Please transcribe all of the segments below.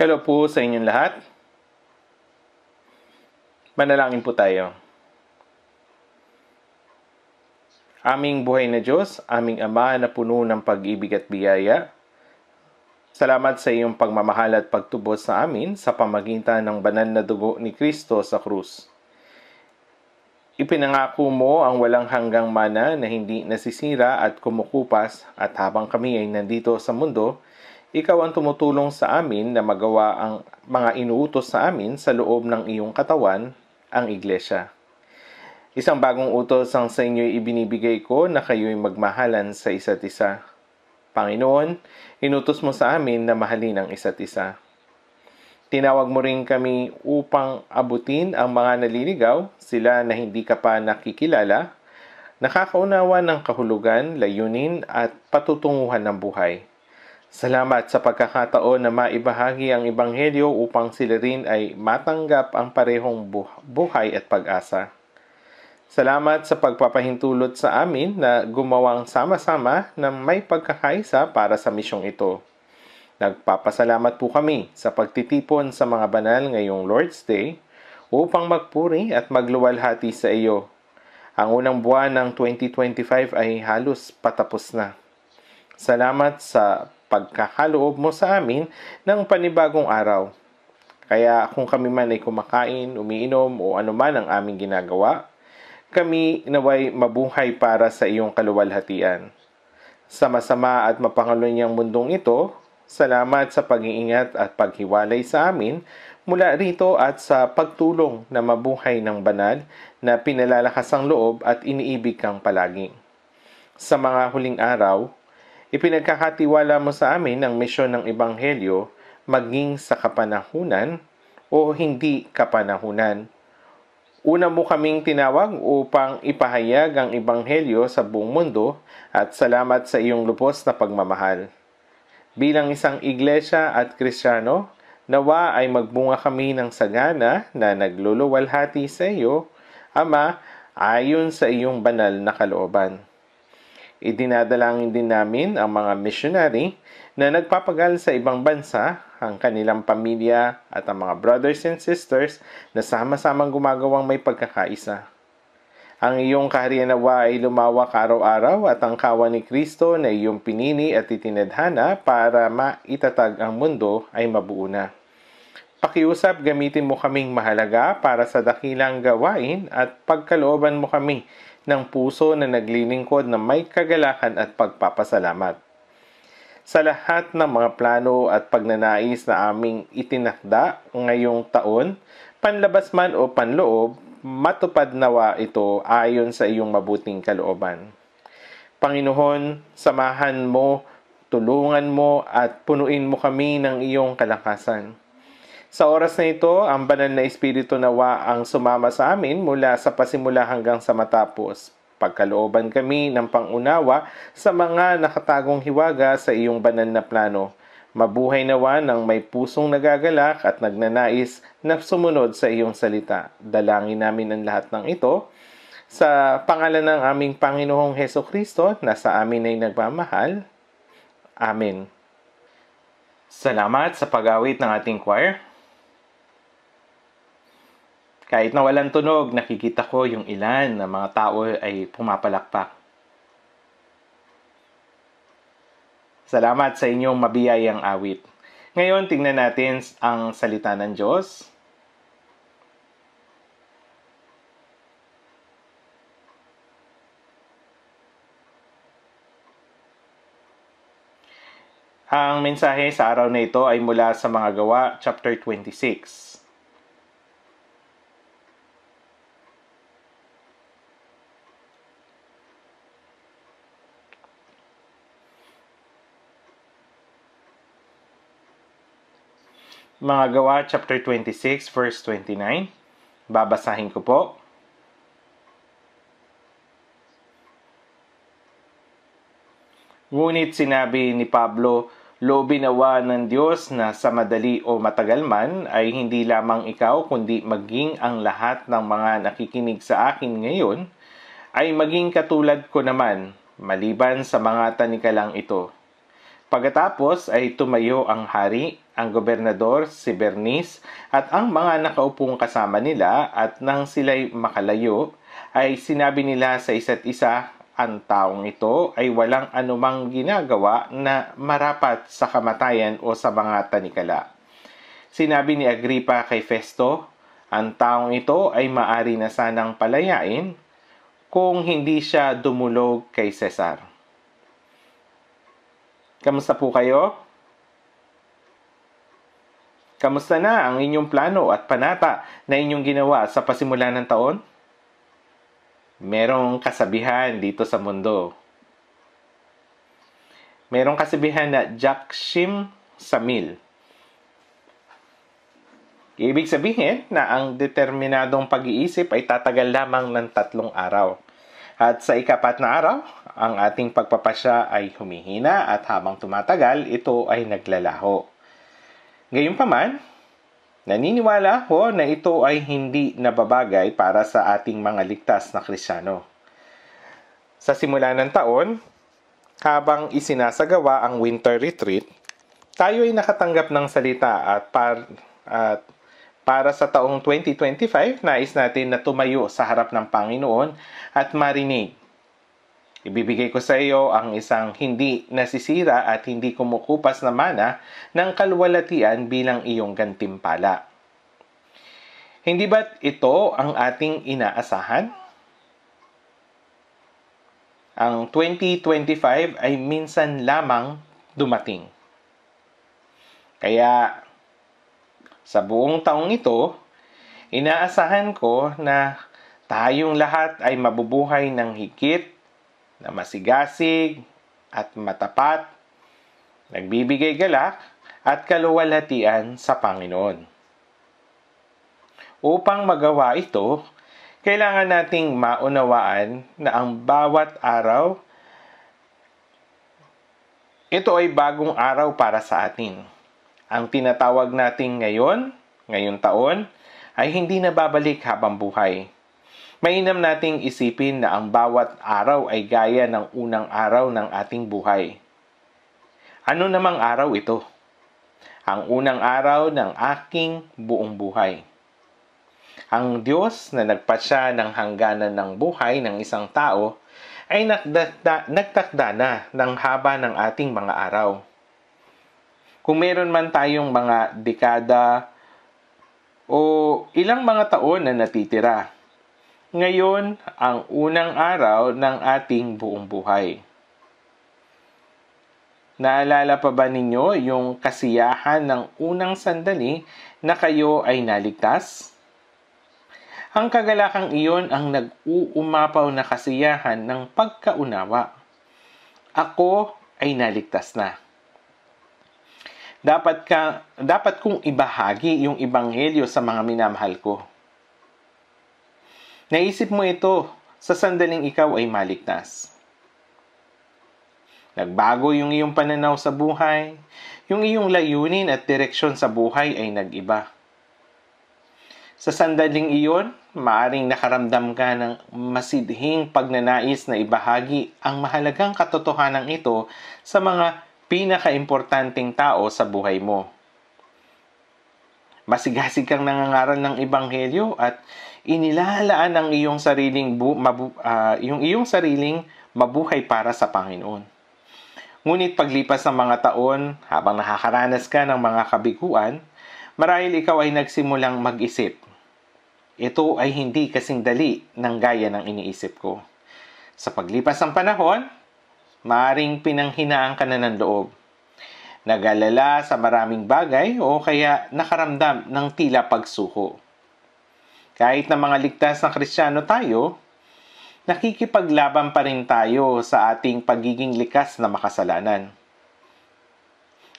Hello po sa inyong lahat. Manalangin po tayo. Aming buhay na Diyos, aming Ama na puno ng pag-ibig at biyaya, salamat sa iyong pagmamahal at pagtubos sa amin sa pamagitan ng banal na dugo ni Kristo sa krus. Ipinangako mo ang walang hanggang mana na hindi nasisira at kumukupas, at habang kami ay nandito sa mundo, ikaw ang tumutulong sa amin na magawa ang mga inuutos sa amin sa loob ng iyong katawan, ang Iglesia. Isang bagong utos ang sa inyo'y ibinibigay ko na kayo'y magmahalan sa isa't isa. Panginoon, inutos mo sa amin na mahalin ang isa't isa. Tinawag mo rin kami upang abutin ang mga naliligaw, sila na hindi ka pa nakikilala, nakakaunawa ng kahulugan, layunin at patutunguhan ng buhay. Salamat sa pagkakataon na maibahagi ang Ebanghelyo upang sila rin ay matanggap ang parehong buhay at pag-asa. Salamat sa pagpapahintulot sa amin na gumawang sama-sama na may pagkakaisa para sa misyong ito. Nagpapasalamat po kami sa pagtitipon sa mga banal ngayong Lord's Day upang magpuri at magluwalhati sa iyo. Ang unang buwan ng 2025 ay halos patapos na. Salamat sa pagkakaloob mo sa amin ng panibagong araw. Kaya kung kami man ay kumakain, umiinom o anuman ang aming ginagawa, kami naway mabuhay para sa iyong kaluwalhatian. Sa masama at mapangalunyang mundong ito, salamat sa pag-iingat at paghiwalay sa amin mula rito at sa pagtulong na mabuhay ng banal na pinalalakas ang loob at iniibig kang palagi. Sa mga huling araw, ipinagkakatiwala mo sa amin ang misyon ng Ebanghelyo maging sa kapanahunan o hindi kapanahunan. Una mo kaming tinawag upang ipahayag ang Ebanghelyo sa buong mundo at salamat sa iyong lubos na pagmamahal. Bilang isang iglesia at Kristiyano, nawa ay magbunga kami ng sagana na nagluluwalhati sa iyo, Ama, ayon sa iyong banal na kalooban. Idinadalangin din namin ang mga missionary na nagpapagal sa ibang bansa, ang kanilang pamilya at ang mga brothers and sisters na sama-samang gumagawang may pagkakaisa. Ang iyong kaharian nawa ay lumawak araw-araw at ang kawan ni Kristo na iyong pinili at itinadhana para maitatag ang mundo ay mabuo na. Pakiusap, gamitin mo kaming mahalaga para sa dakilang gawain at pagkalooban mo kami ng puso na naglilingkod na may kagalakan at pagpapasalamat. Sa lahat ng mga plano at pagnanais na aming itinakda ngayong taon, panlabas man o panloob, matupad nawa ito ayon sa iyong mabuting kalooban. Panginoon, samahan mo, tulungan mo at punuin mo kami ng iyong kalakasan. Sa oras na ito, ang banal na Espiritu nawa ang sumama sa amin mula sa pasimula hanggang sa matapos. Pagkalooban kami ng pangunawa sa mga nakatagong hiwaga sa iyong banal na plano. Mabuhay nawa ng may pusong nagagalak at nagnanais na sumunod sa iyong salita. Dalangin namin ang lahat ng ito sa pangalan ng aming Panginoong Hesukristo na sa amin ay nagmamahal. Amen. Salamat sa pag-awit ng ating choir. Kahit na walang tunog, nakikita ko yung ilan na mga tao ay pumapalakpak. Salamat sa inyong mabiyayang awit. Ngayon, tingnan natin ang salita ng Diyos. Ang mensahe sa araw na ito ay mula sa Mga Gawa, chapter 26. Mga Gawa, chapter 26, verse 29. Babasahin ko po. Ngunit sinabi ni Pablo, loobin nawa ng Diyos na sa madali o matagal man ay hindi lamang ikaw kundi maging ang lahat ng mga nakikinig sa akin ngayon ay maging katulad ko naman, maliban sa mga tanikalang ito. Pagkatapos ay tumayo ang hari, ang gobernador, si Bernice, at ang mga nakaupong kasama nila, at nang sila'y makalayo, ay sinabi nila sa isa't isa, ang taong ito ay walang anumang ginagawa na marapat sa kamatayan o sa mga tanikala. Sinabi ni Agripa kay Festo, ang taong ito ay maari na sanang palayain kung hindi siya dumulog kay Cesar. Kamusta po kayo? Kamusta na ang inyong plano at panata na inyong ginawa sa pasimula ng taon? Merong kasabihan dito sa mundo. Merong kasabihan na Jakshim Samil. Ibig sabihin na ang determinadong pag-iisip ay tatagal lamang ng 3 araw. At sa ika-4 na araw, ang ating pagpapasya ay humihina at habang tumatagal, ito ay naglalaho. Gayunpaman, naniniwala ako na ito ay hindi nababagay para sa ating mga ligtas na Kristiyano. Sa simula ng taon, habang isinasagawa ang winter retreat, tayo ay nakatanggap ng salita at para sa taong 2025, nais natin na tumayo sa harap ng Panginoon at marinig. Ibibigay ko sa iyo ang isang hindi nasisira at hindi kumukupas na mana ng kaluwalhatian bilang iyong gantimpala. Hindi ba't ito ang ating inaasahan? Ang 2025 ay minsan lamang dumating. Kaya sa buong taong ito, inaasahan ko na tayong lahat ay mabubuhay ng higit na masigasig at matapat, nagbibigay galak at kaluwalhatian sa Panginoon. Upang magawa ito, kailangan nating maunawaan na ang bawat araw, ito ay bagong araw para sa atin. Ang tinatawag nating ngayong taon, ay hindi na babalik habang buhay. Mainam nating isipin na ang bawat araw ay gaya ng unang araw ng ating buhay. Ano namang araw ito? Ang unang araw ng aking buong buhay. Ang Diyos na nagpasya ng hangganan ng buhay ng isang tao ay nagtakda na ng haba ng ating mga araw. Kung meron man tayong mga dekada o ilang mga taon na natitira, ngayon ang unang araw ng ating buong buhay. Naalala pa ba ninyo yung kasiyahan ng unang sandali na kayo ay naligtas? Ang kagalakang iyon ang nag-uumapaw na kasiyahan ng pagkaunawa. Ako ay naligtas na. Dapat kong ibahagi yung ebanghelyo sa mga minamahal ko. Naisip mo ito sa sandaling ikaw ay maligtas. Nagbago yung iyong pananaw sa buhay, yung iyong layunin at direksyon sa buhay ay nag-iba. Sa sandaling iyon, maaring nakaramdam ka ng masidhing pagnanais na ibahagi ang mahalagang katotohanan ito sa mga pinakaimportanteng tao sa buhay mo. Masigasig kang nangangaral ng ebanghelyo at inilalaan ang iyong sariling mabuhay para sa Panginoon. Ngunit paglipas ng mga taon, habang nakakaranas ka ng mga kabiguan, marahil ikaw ay nagsimulang mag-isip. Ito ay hindi kasing dali ng gaya ng iniisip ko. Sa paglipas ng panahon, maaaring pinanghinaan ka na ng loob. Nag-alala sa maraming bagay o kaya nakaramdam ng tila pagsuko. Kahit na mga ligtas na Kristiyano tayo, nakikipaglaban pa rin tayo sa ating pagiging likas na makasalanan.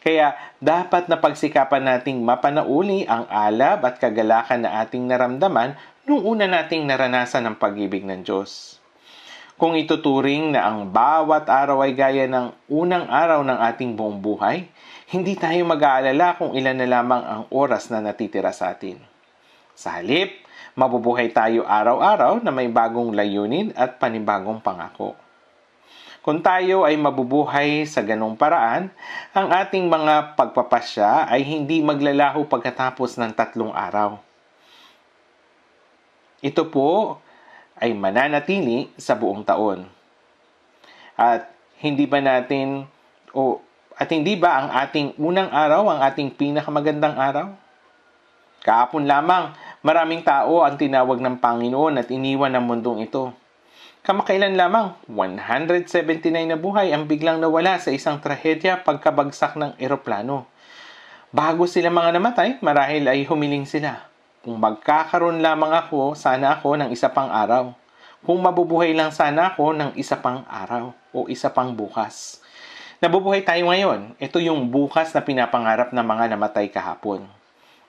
Kaya dapat na pagsikapan nating mapanauli ang alab at kagalakan na ating naramdaman nung una nating naranasan ang pag-ibig ng Diyos. Kung ituturing na ang bawat araw ay gaya ng unang araw ng ating buong buhay, hindi tayo mag-aalala kung ilan na lamang ang oras na natitira sa atin. Sa halip, mabubuhay tayo araw-araw na may bagong layunin at panibagong pangako. Kung tayo ay mabubuhay sa ganong paraan, ang ating mga pagpapasya ay hindi maglalaho pagkatapos ng 3 araw. Ito po ay mananatili sa buong taon. At hindi ba ang ating unang araw ang ating pinakamagandang araw? Kahapon lamang, maraming tao ang tinawag ng Panginoon at iniwan ng mundong ito. Kamakailan lamang, 179 na buhay ang biglang nawala sa isang trahedya pagkabagsak ng eroplano. Bago sila mga namatay, marahil ay humiling sila. Kung magkakaroon lamang sana ako ng isa pang araw. Kung mabubuhay lang sana ako ng isa pang araw o isa pang bukas. Nabubuhay tayo ngayon. Ito yung bukas na pinapangarap ng mga namatay kahapon.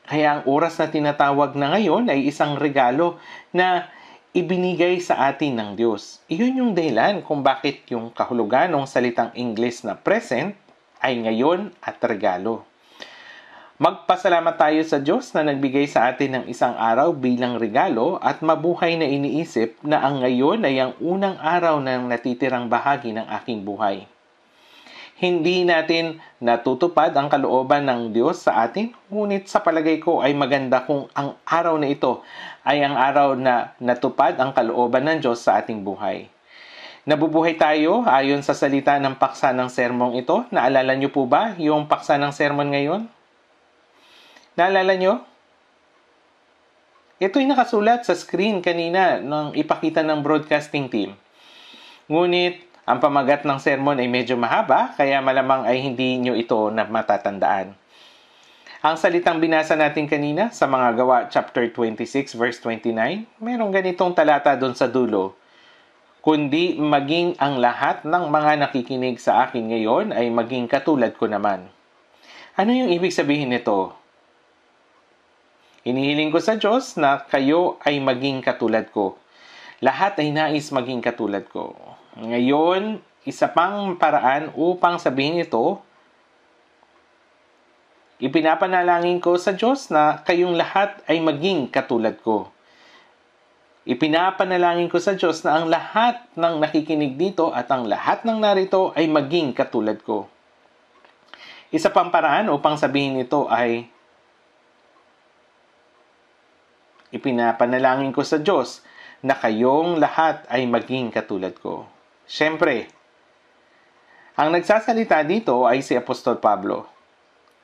Kaya ang oras na tinatawag na ngayon ay isang regalo na ibinigay sa atin ng Diyos. Iyon yung dahilan kung bakit yung kahulugan ng salitang Ingles na present ay ngayon at regalo. Magpasalamat tayo sa Diyos na nagbigay sa atin ng isang araw bilang regalo at mabuhay na iniisip na ang ngayon ay ang unang araw ng natitirang bahagi ng aking buhay. Hindi natin natutupad ang kalooban ng Diyos sa atin, ngunit sa palagay ko ay maganda kung ang araw na ito ay ang araw na natupad ang kalooban ng Diyos sa ating buhay. Nabubuhay tayo ayon sa salita ng paksa ng sermong ito. Naalala niyo po ba yung paksa ng sermon ngayon? Naalala niyo? Ito'y nakasulat sa screen kanina nang ipakita ng broadcasting team. Ngunit ang pamagat ng sermon ay medyo mahaba, kaya malamang ay hindi nyo ito na matatandaan. Ang salitang binasa natin kanina sa mga Gawa chapter 26 verse 29, merong ganitong talata doon sa dulo. Kundi maging ang lahat ng mga nakikinig sa akin ngayon ay maging katulad ko naman. Ano yung ibig sabihin nito? Inihiling ko sa Diyos na kayo ay maging katulad ko. Lahat ay nais maging katulad ko. Ngayon, isa pang paraan upang sabihin ito, ipinapanalangin ko sa Diyos na kayong lahat ay maging katulad ko. Ipinapanalangin ko sa Diyos na ang lahat ng nakikinig dito at ang lahat ng narito ay maging katulad ko. Isa pang paraan upang sabihin ito ay, ipinapanalangin ko sa Diyos na kayong lahat ay maging katulad ko. Siyempre, ang nagsasalita dito ay si Apostol Pablo.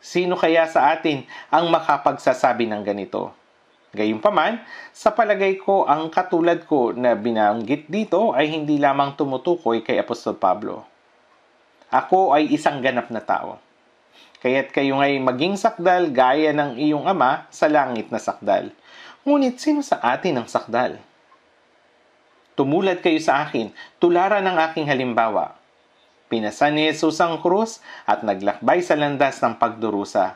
Sino kaya sa atin ang makapagsasabi ng ganito? Gayunpaman, sa palagay ko, ang katulad ko na binanggit dito ay hindi lamang tumutukoy kay Apostol Pablo. Ako ay isang ganap na tao. Kaya't kayo ngay maging sakdal gaya ng iyong ama sa langit na sakdal. Ngunit sino sa atin ang sakdal? Tumulad kayo sa akin, tularan ng aking halimbawa. Pinasan ni Jesus ang krus at naglakbay sa landas ng pagdurusa.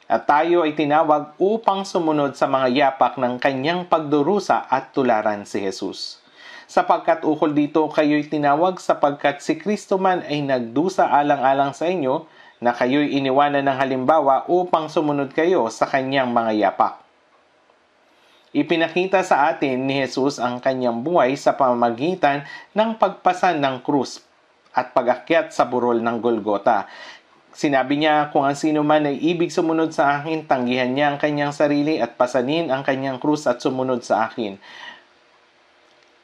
At tayo ay tinawag upang sumunod sa mga yapak ng kanyang pagdurusa at tularan si Jesus. Sapagkat ukol dito kayo'y tinawag sapagkat si Kristo man ay nagdusa alang-alang sa inyo na kayo'y iniwanan ng halimbawa upang sumunod kayo sa kanyang mga yapak. Ipinakita sa atin ni Jesus ang kanyang buhay sa pamamagitan ng pagpasan ng krus at pag-akyat sa burol ng Golgota. Sinabi niya, kung ang sino man ay ibig sumunod sa akin, tanggihan niya ang kanyang sarili at pasanin ang kanyang krus at sumunod sa akin.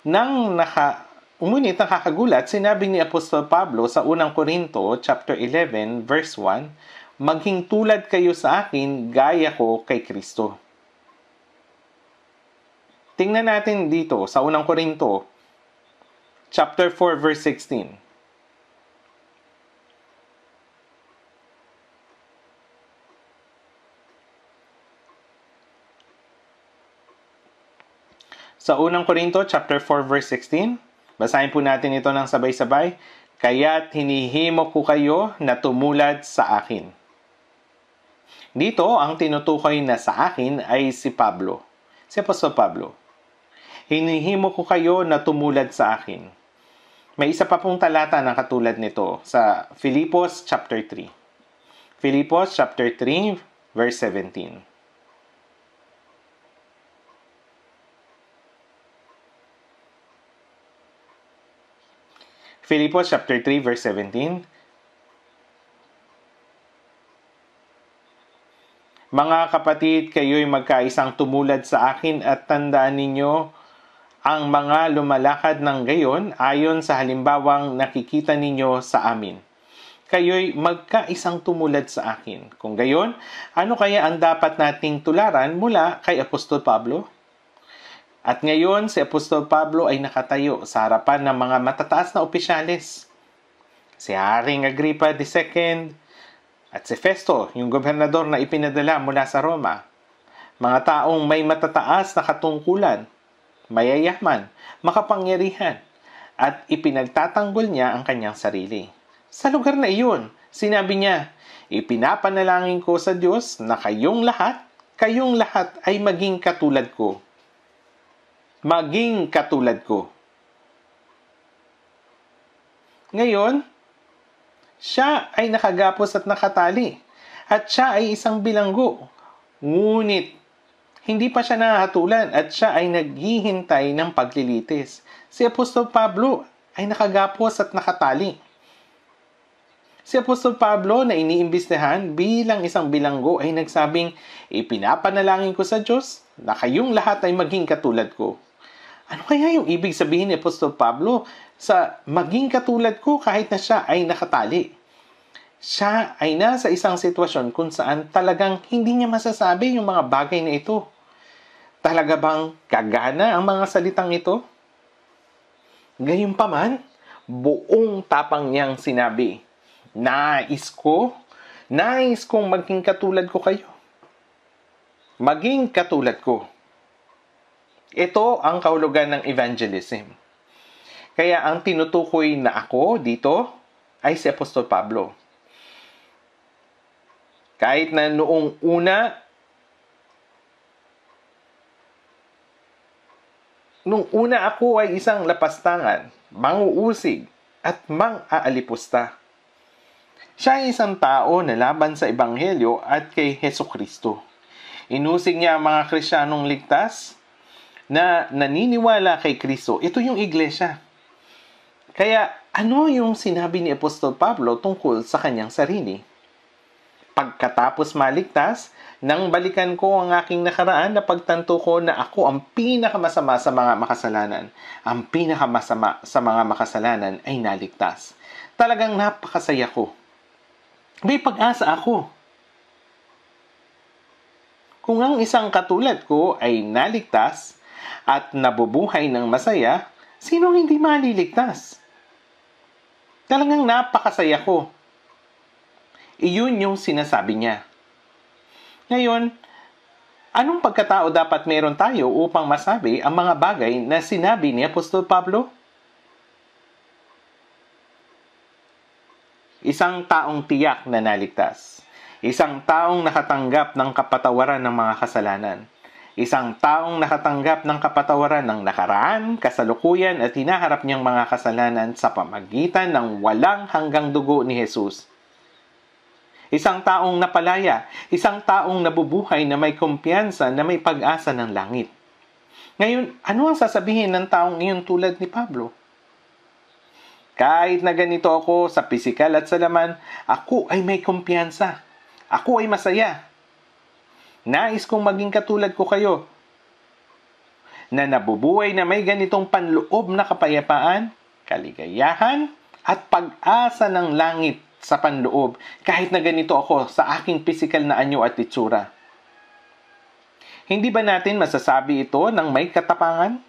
Ngunit nakakagulat, sinabi ni Apostol Pablo sa unang Korinto, chapter 11, verse 1, maging tulad kayo sa akin, gaya ko kay Kristo. Tingnan natin dito sa unang Korinto, chapter 4, verse 16. Sa unang Korinto, chapter 4, verse 16, basahin po natin ito ng sabay-sabay. Kaya't hinihimo ko kayo na tumulad sa akin. Dito, ang tinutukoy na sa akin ay si Pablo, si Apostol Pablo. Hinihimo ko kayo na tumulad sa akin. May isa pa pong talata na katulad nito sa Filipos chapter 3. Filipos chapter 3 verse 17. Philippos chapter 3 verse 17. Mga kapatid, kayo'y magkaisang tumulad sa akin at tandaan ninyo ang mga lumalakad ng gayon ayon sa halimbawang nakikita ninyo sa amin. Kayo'y magkaisang tumulad sa akin. Kung gayon, ano kaya ang dapat nating tularan mula kay Apostol Pablo? At ngayon, si Apostol Pablo ay nakatayo sa harapan ng mga matataas na opisyales. Si Haring Agripa II at si Festo, yung gobernador na ipinadala mula sa Roma. Mga taong may matataas na katungkulan, mayayaman, makapangyarihan, at ipinagtatanggol niya ang kanyang sarili. Sa lugar na iyon, sinabi niya, ipinapanalangin ko sa Diyos na kayong lahat ay maging katulad ko. Maging katulad ko. Ngayon, siya ay nakagapos at nakatali. At siya ay isang bilanggo. Ngunit, hindi pa siya nahatulan at siya ay naghihintay ng paglilitis. Si Apostol Pablo ay nakagapos at nakatali. Si Apostol Pablo na iniimbestihan bilang isang bilanggo ay nagsabing, ipinapanalangin ko sa Diyos na kayong lahat ay maging katulad ko. Ano kaya yung ibig sabihin ni Apostol Pablo sa maging katulad ko kahit na siya ay nakatali? Siya ay nasa isang sitwasyon kung saan talagang hindi niya masasabi yung mga bagay na ito. Talaga bang gagana ang mga salitang ito? Gayunpaman, buong tapang niyang sinabi, nais kong maging katulad ko kayo. Maging katulad ko. Ito ang kahulugan ng evangelism. Kaya ang tinutukoy na ako dito ay si Apostol Pablo. Kahit na noong una ako ay isang lapastangan, manguusig, at mang-aalipusta. Siya ay isang tao na laban sa Ebanghelyo at kay Hesukristo. Inusig niya ang mga Kristiyanong ligtas na naniniwala kay Kristo. Ito yung iglesia. Kaya ano yung sinabi ni Apostol Pablo tungkol sa kanyang sarili? Pagkatapos maligtas, nang balikan ko ang aking nakaraan, napagtanto ko na ako ang pinakamasama sa mga makasalanan. Ang pinakamasama sa mga makasalanan ay naligtas. Talagang napakasaya ko. May pag-asa ako. Kung ang isang katulad ko ay naligtas at nabubuhay ng masaya, sino hindi maliligtas? Talagang napakasaya ko. Iyon yung sinasabi niya. Ngayon, anong pagkatao dapat meron tayo upang masabi ang mga bagay na sinabi ni Apostol Pablo? Isang taong tiyak na naligtas. Isang taong nakatanggap ng kapatawaran ng mga kasalanan. Isang taong nakatanggap ng kapatawaran ng nakaraan, kasalukuyan at hinaharap niyang mga kasalanan sa pamagitan ng walang hanggang dugo ni Jesus. Isang taong napalaya, isang taong nabubuhay na may kumpiyansa na may pag-asa ng langit. Ngayon, ano ang sasabihin ng taong iyon tulad ni Pablo? Kahit na ganito ako sa pisikal at sa laman, ako ay may kumpiyansa. Ako ay masaya. Nais kong maging katulad ko kayo, na nabubuhay na may ganitong panloob na kapayapaan, kaligayahan, at pag-asa ng langit sa panloob, kahit na ganito ako sa aking pisikal na anyo at itsura. Hindi ba natin masasabi ito ng may katapangan?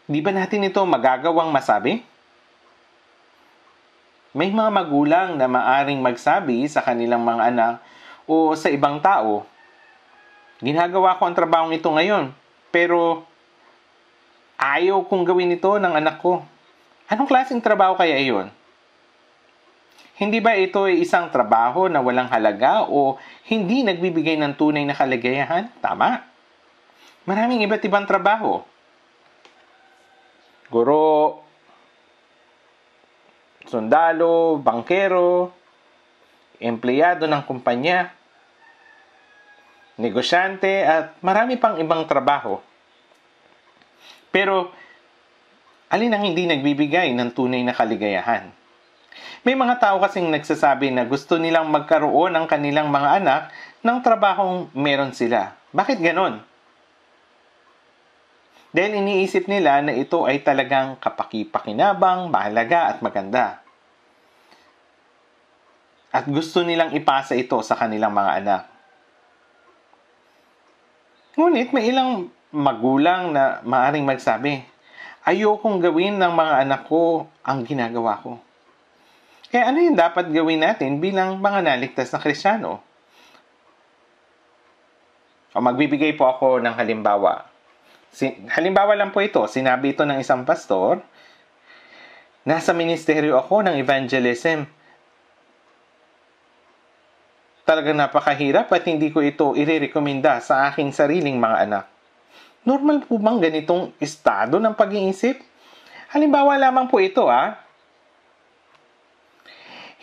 Di ba natin ito magagawang masabi? May mga magulang na maaring magsabi sa kanilang mga anak o sa ibang tao, ginagawa ko ang trabahong ito ngayon, pero ayaw kong gawin ito ng anak ko. Anong klaseng trabaho kaya iyon? Hindi ba ito ay isang trabaho na walang halaga o hindi nagbibigay ng tunay na kaligayahan? Tama. Maraming iba't ibang trabaho. Guro, sundalo, bangkero, empleyado ng kumpanya, negosyante at marami pang ibang trabaho. Pero Alin ang hindi nagbibigay ng tunay na kaligayahan? May mga tao kasing nagsasabi na gusto nilang magkaroon ng kanilang mga anak ng trabahong meron sila. Bakit ganon? Dahil iniisip nila na ito ay talagang kapaki-pakinabang, mahalaga at maganda. At gusto nilang ipasa ito sa kanilang mga anak. Ngunit may ilang magulang na maaring magsabi, ayokong gawin ng mga anak ko ang ginagawa ko. Kaya ano yung dapat gawin natin bilang mga naligtas na Kristiyano? O magbibigay po ako ng halimbawa. Halimbawa lang po ito, sinabi ito ng isang pastor, nasa ministeryo ako ng evangelism. Talagang napakahirap at hindi ko ito irerekomenda sa aking sariling mga anak. Normal po bang ganitong estado ng pag-iisip? Halimbawa lamang po ito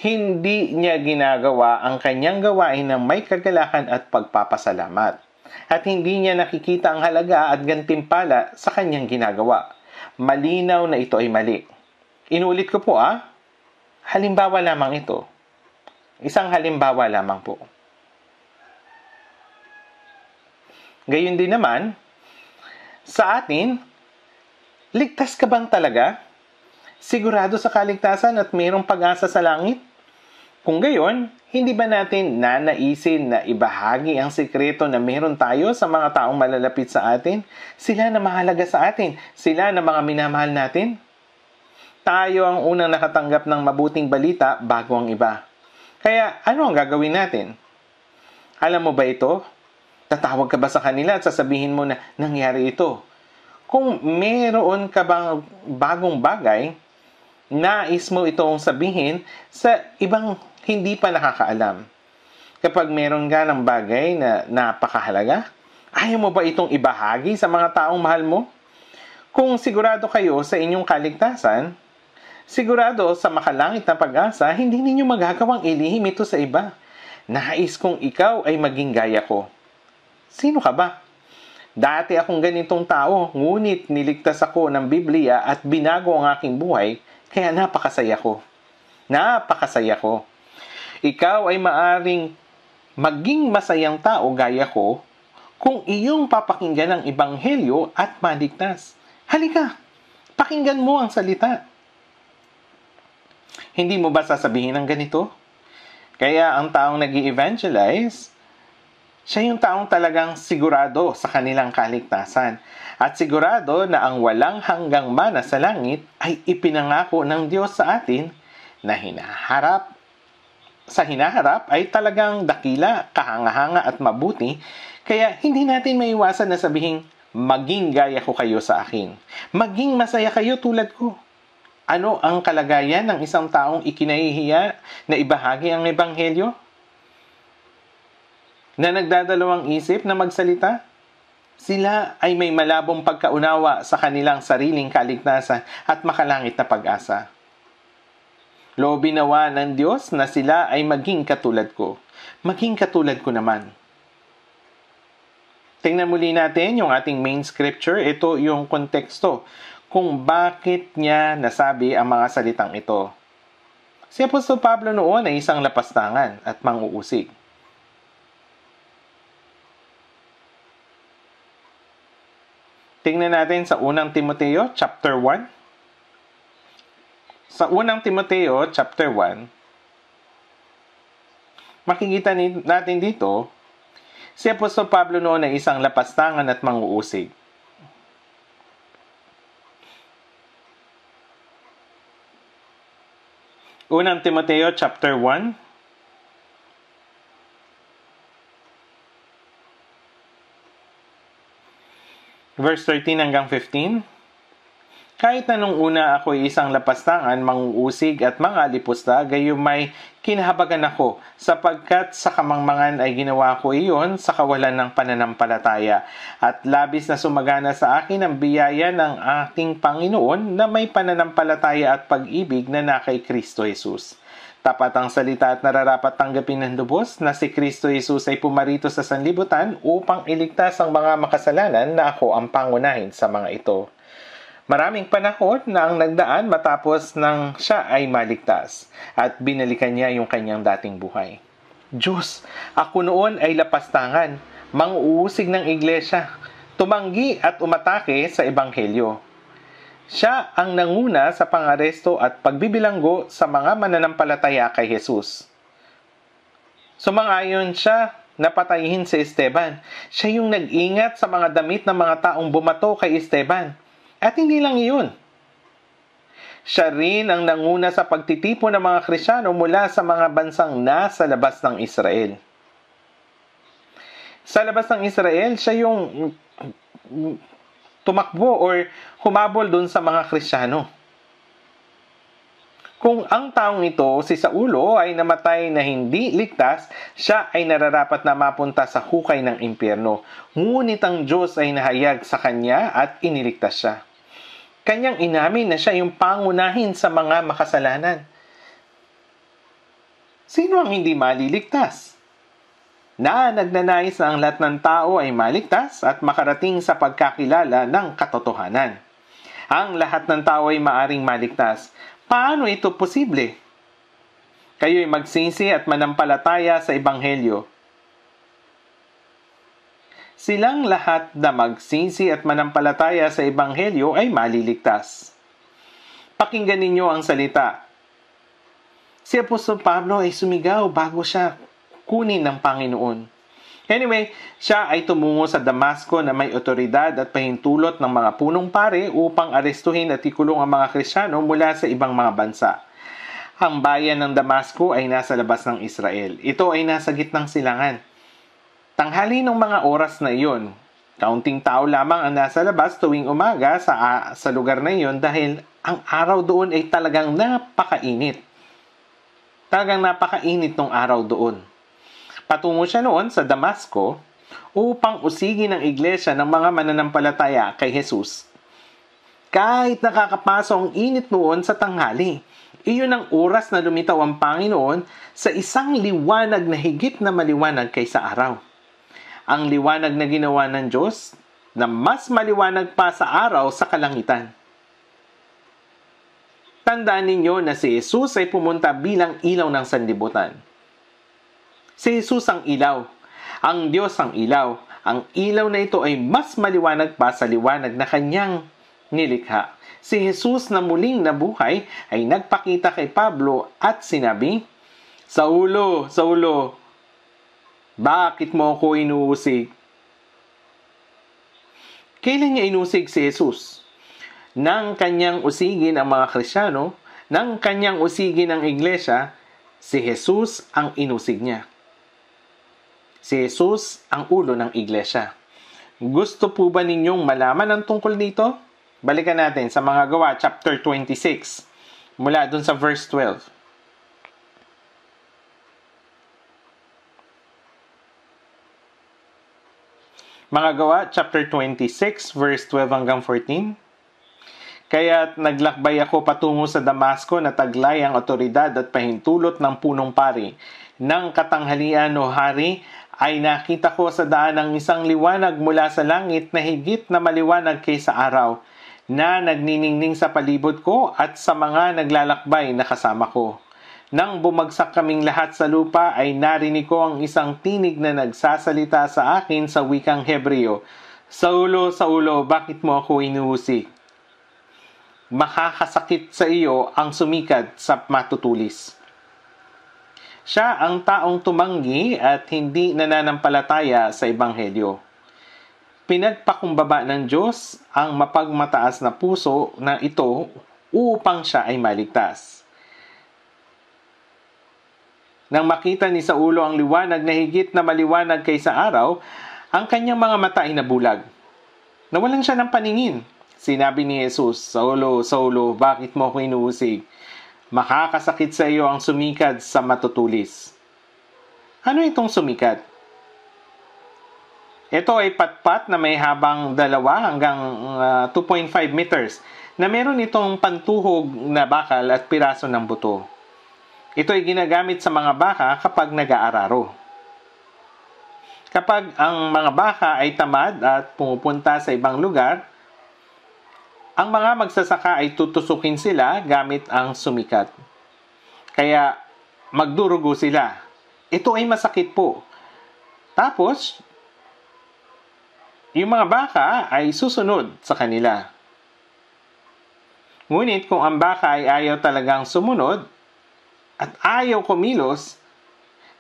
Hindi niya ginagawa ang kanyang gawain ng may kagalakan at pagpapasalamat. At hindi niya nakikita ang halaga at gantimpala sa kanyang ginagawa. Malinaw na ito ay mali. Inulit ko po halimbawa lamang ito. Isang halimbawa lamang po. Gayun din naman, sa atin, ligtas ka bang talaga? Sigurado sa kaligtasan at mayroong pag-asa sa langit? Kung gayon, hindi ba natin nanaisin na ibahagi ang sikreto na meron tayo sa mga taong malalapit sa atin? Sila na mahalaga sa atin, sila na mga minamahal natin? Tayo ang unang nakatanggap ng mabuting balita bago ang iba. Kaya ano ang gagawin natin? Alam mo ba ito? Tatawag ka ba sa kanila at sasabihin mo na nangyari ito? Kung meron ka bang bagong bagay, nais mo itong sabihin sa ibang hindi pa nakakaalam. Kapag meron ka ng bagay na napakahalaga, ayaw mo ba itong ibahagi sa mga taong mahal mo? Kung sigurado kayo sa inyong kaligtasan, sigurado sa makalangit na pag-asa, hindi ninyo magagawang ilihim ito sa iba. Nais kong ikaw ay maging gaya ko. Sino ka ba? Dati akong ganitong tao, ngunit niligtas ako ng Biblia at binago ang aking buhay, kaya napakasaya ko. Napakasaya ko. Ikaw ay maaring maging masayang tao gaya ko kung iyong papakinggan ang ebanghelyo at maligtas. Halika, pakinggan mo ang salita. Hindi mo ba sasabihin ng ganito? Kaya ang taong nag-i-evangelize, siya yung taong talagang sigurado sa kanilang kaligtasan at sigurado na ang walang hanggang mana sa langit ay ipinangako ng Diyos sa atin na hinaharap ay talagang dakila, kahanga-hanga at mabuti, kaya hindi natin maiwasan na sabihin, maging gaya ko kayo sa akin. Maging masaya kayo tulad ko. Ano ang kalagayan ng isang taong ikinahihiya na ibahagi ang ebanghelyo? Na nagdadalawang isip na magsalita? Sila ay may malabong pagkaunawa sa kanilang sariling kaligtasan at makalangit na pag-asa. Loobin nawa ng Diyos na sila ay maging katulad ko. Maging katulad ko naman. Tingnan muli natin yung ating main scripture. Ito yung konteksto kung bakit niya nasabi ang mga salitang ito. Si Apostol Pablo noon ay isang lapastangan at mang-uusig. Tingnan natin sa unang Timoteo chapter 1. Sa unang Timoteo chapter 1, makikita natin dito, si Apostol Pablo noon ay isang lapastangan at mang-uusig. Unang Timoteo chapter 1, verse 13 hanggang 15. Kahit na nung una ako ay isang lapastangan, mang-uusig at mga lipusta, gayon may kinahabagan ako, sapagkat sa kamangmangan ay ginawa ko iyon sa kawalan ng pananampalataya. At labis na sumagana sa akin ang biyaya ng ating Panginoon na may pananampalataya at pag-ibig na kay Kristo Jesus. Tapat ang salita at nararapat tanggapin ng lubos na si Kristo Jesus ay pumarito sa sanlibutan upang iligtas ang mga makasalanan na ako ang pangunahin sa mga ito. Maraming panahon na ang nagdaan matapos nang siya ay maligtas at binalikan niya yung kanyang dating buhay. Diyos, ako noon ay lapastangan, mang-uusig ng iglesia, tumanggi at umatake sa ebanghelyo. Siya ang nanguna sa pangaresto at pagbibilanggo sa mga mananampalataya kay Jesus. Sumang-ayon siya na patayin si Esteban. Siya yung nag-ingat sa mga damit ng mga taong bumato kay Esteban. At hindi lang iyon. Siya rin ang nanguna sa pagtitipon ng mga Kristiyano mula sa mga bansang nasa labas ng Israel. Sa labas ng Israel, siya yung tumakbo or humabol dun sa mga Kristiyano. Kung ang taong ito, si Saulo, ay namatay na hindi ligtas, siya ay nararapat na mapunta sa hukay ng impyerno. Ngunit ang Diyos ay nahayag sa kanya at iniligtas siya. Kanyang inamin na siya yung pangunahin sa mga makasalanan. Sino ang hindi maliligtas? Na nagnanais na ang lahat ng tao ay maligtas at makarating sa pagkakilala ng katotohanan. Ang lahat ng tao ay maaring maligtas. Paano ito posible? Kayo'y magsisi at manampalataya sa Ebanghelyo. Silang lahat na magsisi at manampalataya sa Ebanghelyo ay maliligtas. Pakinggan ninyo ang salita. Si Apostol Pablo ay sumigaw bago siya kunin ng Panginoon. Anyway, siya ay tumungo sa Damasco na may otoridad at pahintulot ng mga punong pare upang arestuhin at ikulong ang mga Kristiyano mula sa ibang mga bansa. Ang bayan ng Damasco ay nasa labas ng Israel. Ito ay nasa gitnang silangan. Tanghali ng mga oras na iyon, kaunting tao lamang ang nasa labas tuwing umaga sa lugar na iyon dahil ang araw doon ay talagang napakainit. Talagang napakainit ng araw doon. Patungo siya noon sa Damasco upang usigin ang iglesia ng mga mananampalataya kay Jesus. Kahit nakakapaso ang init noon sa tanghali, iyon ang oras na lumitaw ang Panginoon sa isang liwanag na higit na maliwanag kaysa araw. Ang liwanag na ginawa ng Diyos na mas maliwanag pa sa araw sa kalangitan. Tandaan ninyo na si Jesus ay pumunta bilang ilaw ng sanlibutan. Si Jesus ang ilaw. Ang Diyos ang ilaw. Ang ilaw na ito ay mas maliwanag pa sa liwanag na kanyang nilikha. Si Jesus na muling nabuhay ay nagpakita kay Pablo at sinabi, Saulo, Saulo, bakit mo ako inuusig? Kailan niya inusig si Jesus? Nang kanyang usigin ang mga Kristiyano, nang kanyang usigin ang iglesia, si Jesus ang inusig niya. Si Jesus ang ulo ng iglesia. Gusto po ba ninyong malaman ang tungkol dito? Balikan natin sa Mga Gawa, chapter 26, mula dun sa verse 12. Mga Gawa, chapter 26, verse 12 hanggang 14. Kaya't naglakbay ako patungo sa Damasco na taglay ang otoridad at pahintulot ng punong pari. Nang katanghalian o hari, ay nakita ko sa daan ang isang liwanag mula sa langit na higit na maliwanag kaysa araw, na nagniningning sa palibot ko at sa mga naglalakbay na kasama ko. Nang bumagsak kaming lahat sa lupa, ay narinig ko ang isang tinig na nagsasalita sa akin sa wikang Hebreo, Saulo, Saulo, bakit mo ako inuusig? Makakasakit sa iyo ang sumikad sa matutulis. Siya ang taong tumanggi at hindi nananampalataya sa Ebanghelyo. Pinagpakumbaba ng Diyos ang mapagmataas na puso na ito upang siya ay maligtas. Nang makita ni Saulo ang liwanag na higit na maliwanag kaysa araw, ang kanyang mga mata ay nabulag. Nawalan siya ng paningin. Sinabi ni Jesus, Saulo, Saulo, bakit mo ako inuusig? Makakasakit sa iyo ang sumikad sa matutulis. Ano itong sumikad? Ito ay patpat na may habang 2 hanggang 2.5 meters na meron itong pantuhog na bakal at piraso ng buto. Ito ay ginagamit sa mga baka kapag nag-aararo. Kapag ang mga baka ay tamad at pumupunta sa ibang lugar, ang mga magsasaka ay tutusukin sila gamit ang sumikat. Kaya magdurugo sila. Ito ay masakit po. Tapos, yung mga baka ay susunod sa kanila. Ngunit kung ang baka ay ayaw talagang sumunod at ayaw kumilos,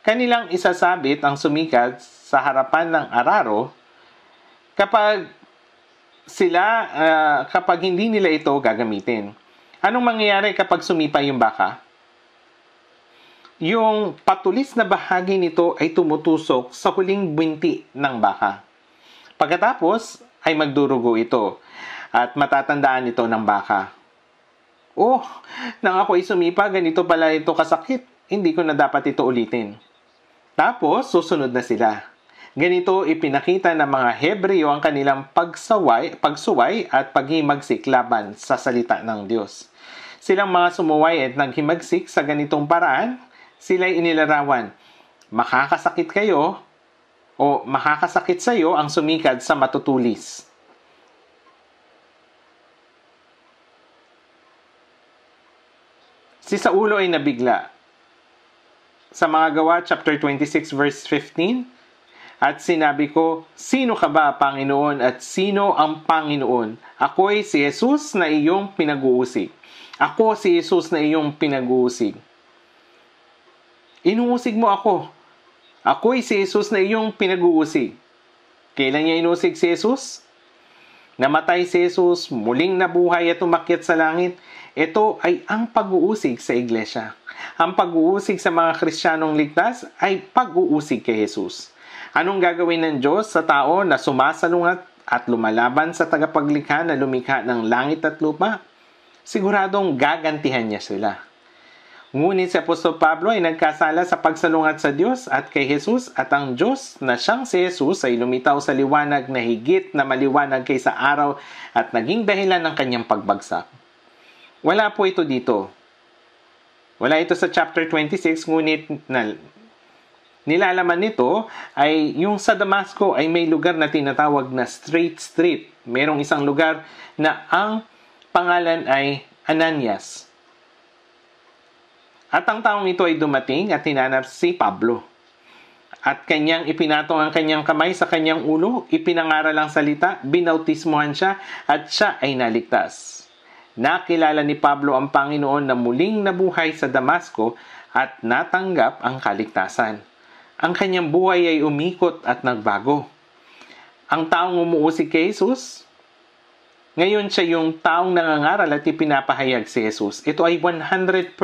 kanilang isasabit ang sumikat sa harapan ng araro kapag hindi nila ito gagamitin. Anong mangyayari kapag sumipa yung baka? Yung patulis na bahagi nito ay tumutusok sa huling binti ng baka. Pagkatapos ay magdurugo ito at matatandaan ito ng baka. Oh, nang ako ay sumipa, ganito pala ito kasakit. Hindi ko na dapat ito ulitin. Tapos, susunod na sila. Ganito ipinakita ng mga Hebreo ang kanilang pagsuway at paghimagsik laban sa salita ng Diyos. Silang mga sumuway at naghimagsik sa ganitong paraan, sila'y inilarawan, makakasakit kayo o makakasakit sa iyo ang sumikad sa matutulis. Si Saulo ay nabigla. Sa mga Gawa, chapter 26, verse 15, at sinabi ko, sino ka ba, Panginoon, at sino ang Panginoon? Ako'y si Jesus na iyong pinag-uusig. Ako si Jesus na iyong pinag-uusig. Inuusig mo ako. Ako'y si Jesus na iyong pinag-uusig. Kailan niya inusig si Jesus? Namatay si Jesus, muling nabuhay at umakyat sa langit. Ito ay ang pag-uusig sa iglesia. Ang pag-uusig sa mga Kristiyanong ligtas ay pag-uusig kay Jesus. Anong gagawin ng Diyos sa tao na sumasalungat at lumalaban sa tagapaglikha na lumikha ng langit at lupa? Siguradong gagantihan niya sila. Ngunit si Apostol Pablo ay nagkasala sa pagsalungat sa Diyos at kay Jesus, at ang Diyos na siyang si Jesus ay lumitaw sa liwanag na higit na maliwanag kaysa araw at naging dahilan ng kanyang pagbagsak. Wala po ito dito. Wala ito sa chapter 26, ngunit nilalaman nito ay yung sa Damasco ay may lugar na tinatawag na Straight Street. Merong isang lugar na ang pangalan ay Ananias. At ang taong ito ay dumating at hinanap si Pablo. At kanyang ipinatong ang kanyang kamay sa kanyang ulo, ipinangaral ang salita, binautismuhan siya, at siya ay naligtas. Nakilala ni Pablo ang Panginoon na muling nabuhay sa Damasco at natanggap ang kaligtasan. Ang kanyang buhay ay umikot at nagbago. Ang taong umuusig kay Jesus, ngayon siya yung taong nangangaral at ipinapahayag si Jesus. Ito ay 100%,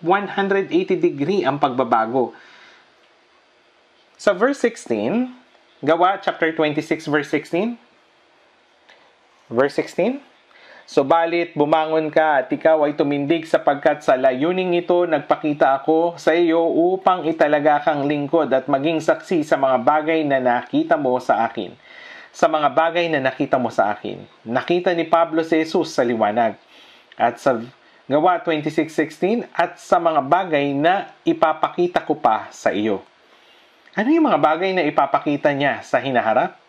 180 degree ang pagbabago. Sa verse 16, Gawa chapter 26 verse 16. Verse 16. Subalit bumangon ka at ikaw ay tumindig sapagkat sa layuning ito nagpakita ako sa iyo upang italaga kang lingkod at maging saksi sa mga bagay na nakita mo sa akin. Sa mga bagay na nakita mo sa akin. Nakita ni Pablo si Jesus sa liwanag. At sa Gawa 26:16, at sa mga bagay na ipapakita ko pa sa iyo. Ano yung mga bagay na ipapakita niya sa hinaharap?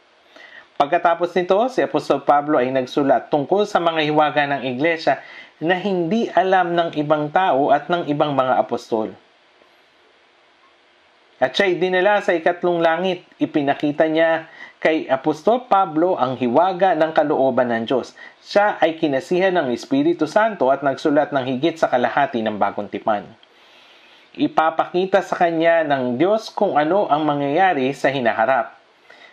Pagkatapos nito, si Apostol Pablo ay nagsulat tungkol sa mga hiwaga ng iglesia na hindi alam ng ibang tao at ng ibang mga apostol. At siya'y dinala sa ikatlong langit. Ipinakita niya kay Apostol Pablo ang hiwaga ng kalooban ng Diyos. Siya ay kinasihan ng Espiritu Santo at nagsulat ng higit sa kalahati ng Bagong Tipan. Ipapakita sa kanya ng Diyos kung ano ang mangyayari sa hinaharap.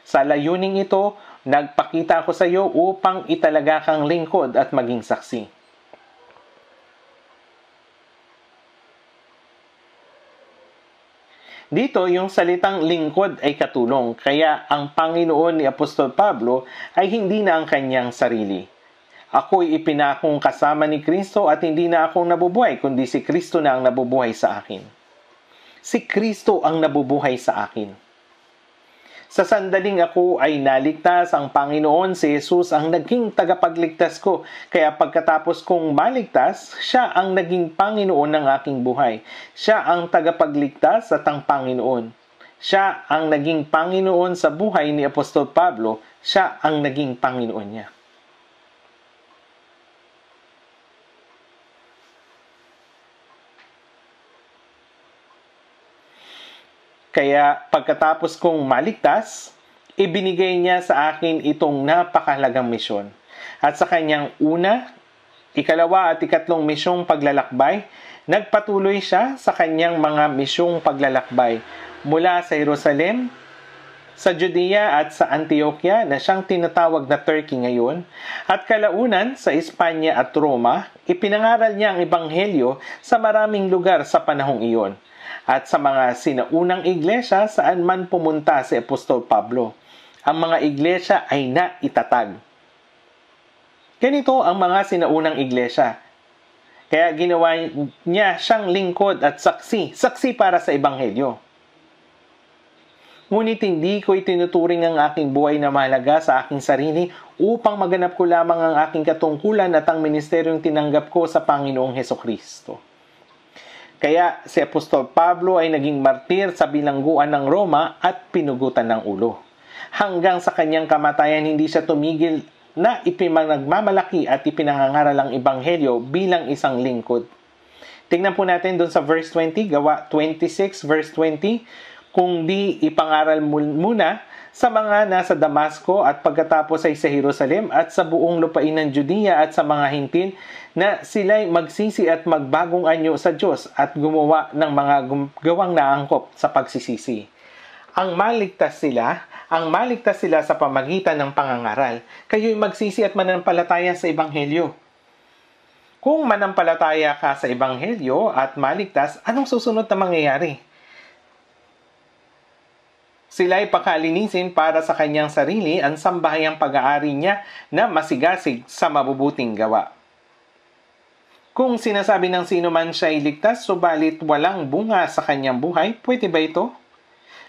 Sa layuning ito, nagpakita ako sa iyo upang italaga kang lingkod at maging saksi. Dito, yung salitang lingkod ay katulong, kaya ang Panginoon ni Apostol Pablo ay hindi na ang kanyang sarili. Ako'y ipinakong kasama ni Kristo at hindi na akong nabubuhay, kundi si Kristo na ang nabubuhay sa akin. Si Kristo ang nabubuhay sa akin. Sa sandaling ako ay naligtas, ang Panginoon si Jesus ang naging tagapagligtas ko. Kaya pagkatapos kong maligtas, siya ang naging Panginoon ng aking buhay. Siya ang tagapagligtas at ang Panginoon. Siya ang naging Panginoon sa buhay ni Apostol Pablo. Siya ang naging Panginoon niya. Kaya pagkatapos kong maligtas, ibinigay niya sa akin itong napakahalagang misyon. At sa kanyang una, ikalawa at ikatlong misyong paglalakbay, nagpatuloy siya sa kanyang mga misyong paglalakbay mula sa Jerusalem, sa Judea at sa Antioquia na siyang tinatawag na Turkey ngayon, at kalaunan sa Espanya at Roma, ipinangaral niya ang ebanghelyo sa maraming lugar sa panahong iyon at sa mga sinaunang iglesia saan man pumunta si Apostol Pablo. Ang mga iglesia ay naitatag. Ganito ang mga sinaunang iglesia. Kaya ginawa niya siyang lingkod at saksi para sa ebanghelyo. Ngunit hindi ko itinuturing ang aking buhay na mahalaga sa aking sarili upang maganap ko lamang ang aking katungkulan at ang ministeryong tinanggap ko sa Panginoong Hesukristo. Kaya si Apostol Pablo ay naging martir sa bilangguan ng Roma at pinugutan ng ulo. Hanggang sa kanyang kamatayan, hindi siya tumigil na ipinagmamalaki at ipinangangaral ang ebanghelyo bilang isang lingkod. Tingnan po natin doon sa verse 20, Gawa 26 verse 20, kung di ipangaral muna sa mga nasa Damasco at pagkatapos ay sa Jerusalem at sa buong lupain ng Judea at sa mga hintil na sila'y magsisi at magbagong anyo sa Diyos at gumawa ng mga gawang naangkop sa pagsisisi. Ang maligtas sila sa pamagitan ng pangangaral. Kayo'y magsisi at manampalataya sa ebanghelyo. Kung manampalataya ka sa ebanghelyo at maligtas, anong susunod na mangyayari? Sila'y pakalinisin para sa kanyang sarili ang sambahayang pag-aari niya na masigasig sa mabubuting gawa. Kung sinasabi ng sino man siya iligtas, subalit walang bunga sa kanyang buhay, pwede ba ito?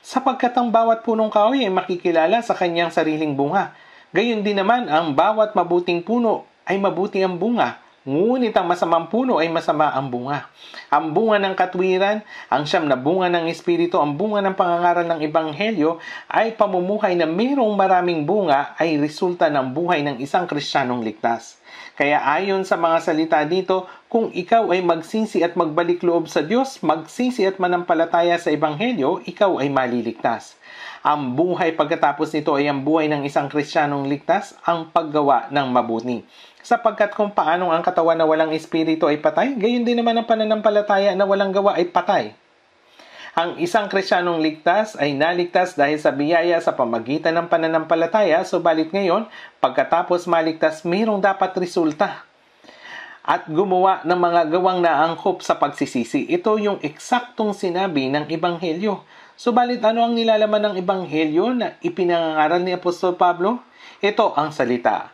Sapagkat ang bawat punong kahoy ay makikilala sa kanyang sariling bunga. Gayon din naman, ang bawat mabuting puno ay mabuti ang bunga. Ngunit ang masamang puno ay masama ang bunga. Ang bunga ng katwiran, ang siyam na bunga ng Espiritu, ang bunga ng pangangaral ng Ebanghelyo ay pamumuhay na mayroong maraming bunga ay resulta ng buhay ng isang Kristiyanong ligtas. Kaya ayon sa mga salita dito, kung ikaw ay magsisi at magbalik loob sa Diyos, magsisi at manampalataya sa Ebanghelyo, ikaw ay maliligtas. Ang buhay pagkatapos nito ay ang buhay ng isang Kristiyanong ligtas, ang paggawa ng mabuti. Sapagkat kung paanong ang katawan na walang espiritu ay patay, gayon din naman ang pananampalataya na walang gawa ay patay. Ang isang Kristiyanong ligtas ay naligtas dahil sa biyaya sa pamagitan ng pananampalataya, subalit ngayon, pagkatapos maligtas, mayroong dapat resulta at gumawa ng mga gawang naangkop sa pagsisisi. Ito yung eksaktong sinabi ng Ebanghelyo. Subalit ano ang nilalaman ng Ebanghelyo na ipinangangaral ni Apostol Pablo? Ito ang salita.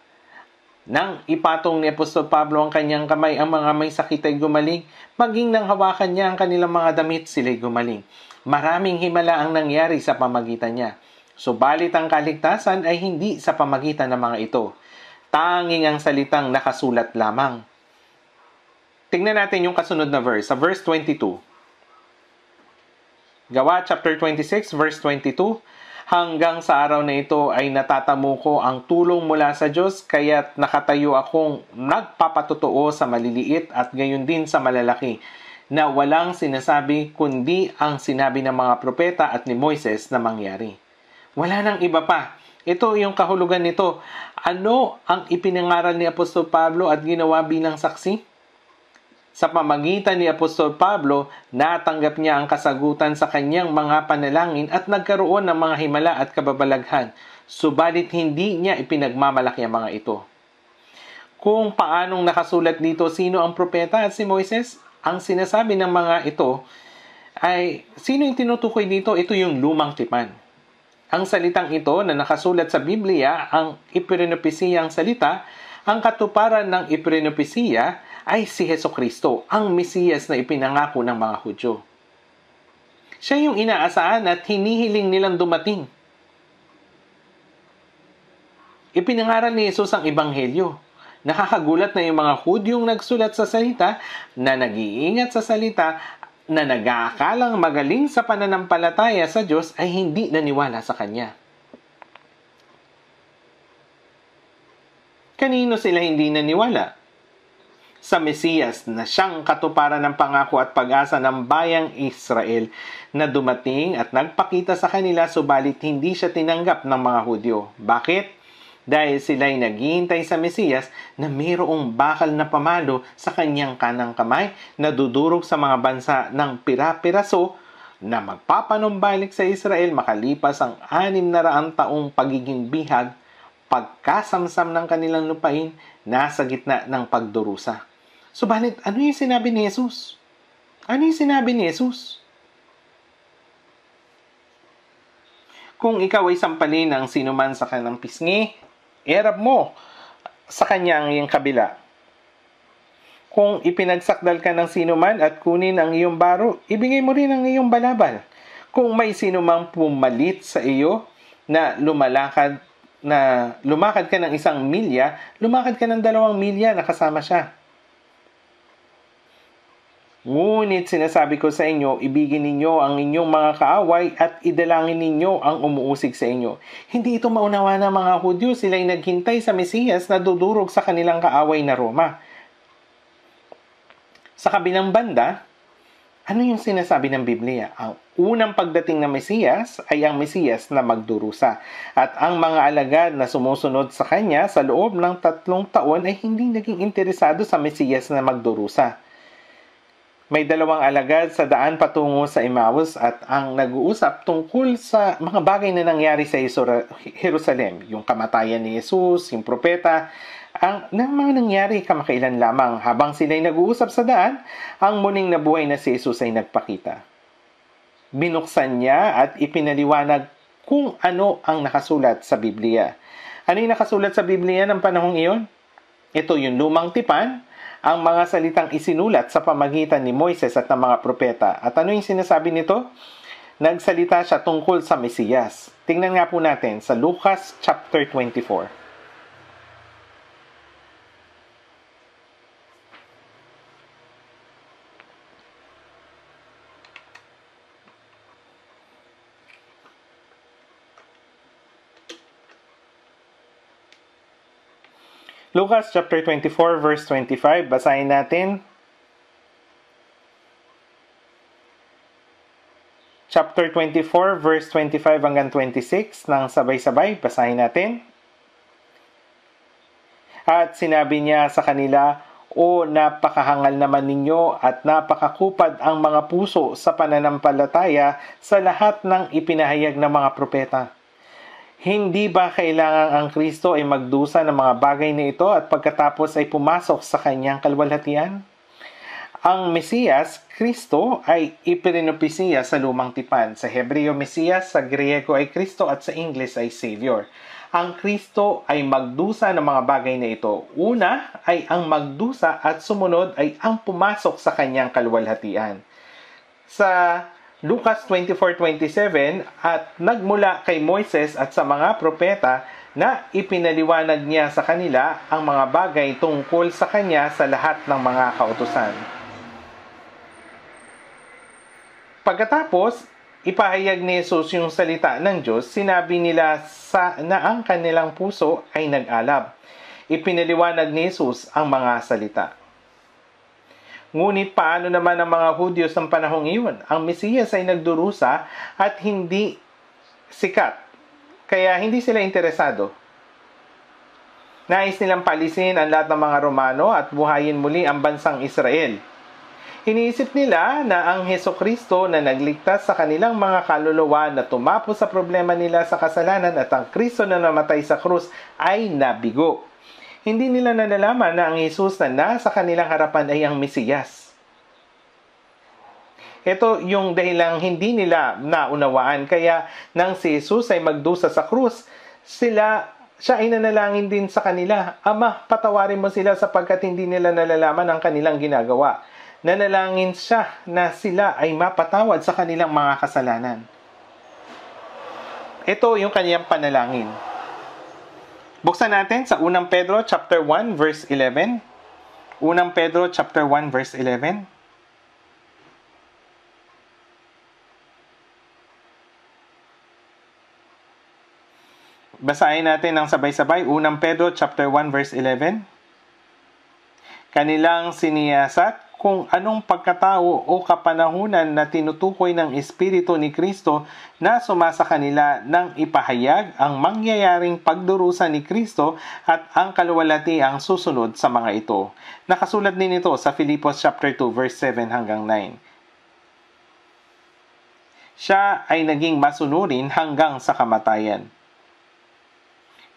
Nang ipatong ni Apostol Pablo ang kanyang kamay, ang mga may sakit ay gumaling. Maging nang hawakan niya ang kanilang mga damit, sila'y gumaling. Maraming himala ang nangyari sa pamagitan niya. Subalit ang kaligtasan ay hindi sa pamagitan ng mga ito. Tanging ang salitang nakasulat lamang. Tingnan natin yung kasunod na verse, sa verse 22. Gawa chapter 26, verse 22. Hanggang sa araw na ito ay natatamo ko ang tulong mula sa Diyos, kaya't nakatayo akong nagpapatotoo sa maliliit at gayon din sa malalaki, na walang sinasabi kundi ang sinabi ng mga propeta at ni Moises na mangyari. Wala nang iba pa. Ito yung kahulugan nito. Ano ang ipinangaral ni Apostol Pablo at ginawa bilang saksi? Sa pamagitan ni Apostol Pablo, natanggap niya ang kasagutan sa kanyang mga panalangin at nagkaroon ng mga himala at kababalaghan. Subalit hindi niya ipinagmamalaki ang mga ito. Kung paanong nakasulat dito sino ang propeta at si Moises, ang sinasabi ng mga ito ay, sino yung tinutukoy dito? Ito yung lumang tipan. Ang salitang ito na nakasulat sa Biblia, ang ipinopesiyang salita, ang katuparan ng ipinopesiya ay si Hesukristo, ang Mesiyas na ipinangako ng mga Hudyo. Siya yung inaasahan at hinihiling nilang dumating. Ipinangaral ni Jesus ang Ebanghelyo. Nakakagulat na yung mga Hudyong nagsulat sa salita, na nag-iingat sa salita, na nag-aakalang magaling sa pananampalataya sa Diyos ay hindi naniwala sa Kanya. Kanino sila hindi naniwala? sa Mesiyas na siyang katuparan ng pangako at pag-asa ng bayang Israel na dumating at nagpakita sa kanila subalit hindi siya tinanggap ng mga Hudyo. Bakit? Dahil sila'y naghihintay sa Mesiyas na mayroong bakal na pamalo sa kanyang kanang kamay na dudurog sa mga bansa ng pira-piraso na magpapanumbalik sa Israel makalipas ang 600 taong pagiging bihag pagkasamsam ng kanilang lupain nasa gitna ng pagdurusa. Subalit, ano yung sinabi ni Jesus? Ano yung sinabi ni Jesus? Kung ikaw ay sampalin ng sinuman sa kanyang pisngi, erap mo sa kanya ang iyong kabila. Kung ipinagsakdal ka ng sinuman at kunin ang iyong baro, ibigay mo rin ang iyong balabal. Kung may sinumang pumalit sa iyo na lumakad ka ng 1 milya, lumakad ka ng 2 milya na kasama siya. Ngunit sinasabi ko sa inyo, ibigin ninyo ang inyong mga kaaway at idalangin ninyo ang umuusig sa inyo. Hindi ito maunawa ng mga Hudyo, sila'y naghintay sa Mesiyas na dudurog sa kanilang kaaway na Roma. Sa kabilang banda, ano yung sinasabi ng Biblia? Ang unang pagdating ng Mesiyas ay ang Mesiyas na magdurusa. At ang mga alagad na sumusunod sa kanya sa loob ng 3 taon ay hindi naging interesado sa Mesiyas na magdurusa. May 2 alagad sa daan patungo sa Emmaus at ang nag-uusap tungkol sa mga bagay na nangyari sa Jerusalem. Yung kamatayan ni Jesus, yung propeta, ang mga nangyari kamakailan lamang. Habang sila'y nag-uusap sa daan, ang muling nabuhay na si Jesus ay nagpakita. Binuksan niya at ipinaliwanag kung ano ang nakasulat sa Biblia. Ano yung nakasulat sa Biblia ng panahong iyon? Ito yung lumang tipan, ang mga salitang isinulat sa pamagitan ni Moises at ng mga propeta. At ano yung sinasabi nito? Nagsalita siya tungkol sa Mesiyas. Tingnan nga po natin sa Lucas chapter 24. Lucas chapter 24 verse 25, basahin natin. Chapter 24 verse 25 hanggang 26 ng sabay-sabay, basahin natin. At sinabi niya sa kanila, "O napakahangal naman ninyo at napakakupad ang mga puso sa pananampalataya sa lahat ng ipinahayag ng mga propeta. Hindi ba kailangan ang Kristo ay magdusa ng mga bagay na ito at pagkatapos ay pumasok sa kanyang kalwalhatian?" Ang Mesiyas, Kristo, ay ipinupisiya sa lumang tipan. Sa Hebreo, Mesiyas, sa Griego ay Kristo at sa Ingles ay Savior. Ang Kristo ay magdusa ng mga bagay na ito. Una ay ang magdusa at sumunod ay ang pumasok sa kanyang kalwalhatian. Sa Lucas 24:27, at nagmula kay Moises at sa mga propeta na ipinaliwanag niya sa kanila ang mga bagay tungkol sa kanya sa lahat ng mga kautusan. Pagkatapos, ipahayag ni Jesus yung salita ng Diyos, sinabi nila na ang kanilang puso ay nag-alab. Ipinaliwanag ni Jesus ang mga salita. Ngunit paano naman ang mga Hudyo sa panahong iyon? Ang Mesiyas ay nagdurusa at hindi sikat. Kaya hindi sila interesado. Nais nilang palisin ang lahat ng mga Romano at buhayin muli ang bansang Israel. Iniisip nila na ang Hesukristo na nagligtas sa kanilang mga kaluluwa na tumapo sa problema nila sa kasalanan at ang Kristo na namatay sa krus ay nabigo. Hindi nila nalalaman na ang Jesus na nasa kanilang harapan ay ang Mesiyas. Ito yung dahilang hindi nila naunawaan. Kaya nang si Jesus ay magdusa sa krus, siya ay nanalangin din sa kanila, "Ama, patawarin mo sila sapagkat hindi nila nalalaman ang kanilang ginagawa." Nanalangin siya na sila ay mapatawad sa kanilang mga kasalanan. Ito yung kaniyang panalangin. Buksan natin sa 1 Pedro chapter 1 verse 11. 1 Pedro chapter 1 verse 11. Basahin natin ng sabay-sabay. 1 Pedro chapter 1 verse 11. Kanilang siniyasat kung anong pagkatao o kapanahunan na tinutukoy ng Espiritu ni Kristo na sumasa kanila nang ipahayag ang mangyayaring pagdurusa ni Kristo at ang kaluwalhati ang susunod sa mga ito. Nakasulat din ito sa Filipos chapter 2 verse 7 hanggang 9. Siya ay naging masunurin hanggang sa kamatayan.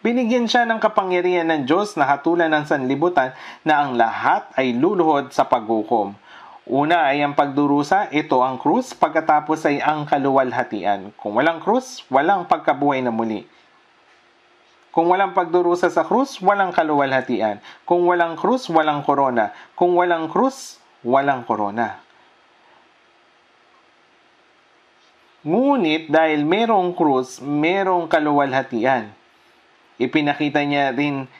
Binigyan siya ng kapangyarihan ng Diyos na hatulan ng sanlibutan na ang lahat ay luluhod sa paghukom. Una ay ang pagdurusa, ito ang krus, pagkatapos ay ang kaluwalhatian. Kung walang krus, walang pagkabuhay na muli. Kung walang pagdurusa sa krus, walang kaluwalhatian. Kung walang krus, walang korona. Kung walang krus, walang korona. Ngunit dahil merong krus, merong kaluwalhatian. Ipinakita niya rin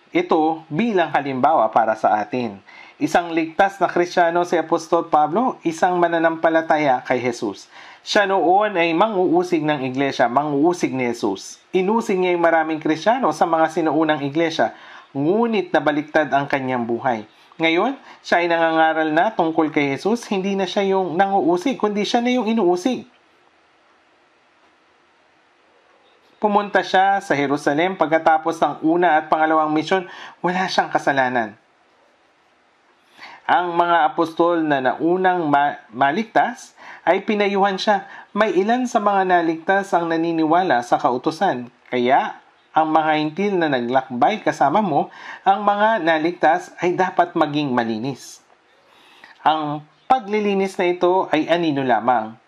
ito bilang halimbawa para sa atin. Isang ligtas na Kristiyano si Apostol Pablo, isang mananampalataya kay Jesus. Siya noon ay manguusig ng iglesia, manguusig ni Jesus. Inusig niya yung maraming Kristiyano sa mga sinuunang iglesia, ngunit nabaliktad ang kanyang buhay. Ngayon, siya ay nangangaral na tungkol kay Jesus, hindi na siya yung nanguusig, kundi siya na yung inuusig. Pumunta siya sa Jerusalem pagkatapos ng una at pangalawang misyon, wala siyang kasalanan. Ang mga apostol na naunang maligtas ay pinayuhan siya. May ilan sa mga naligtas ang naniniwala sa kautusan. Kaya ang mga hintil na naglakbay kasama mo, ang mga naligtas ay dapat maging malinis. Ang paglilinis na ito ay anino lamang.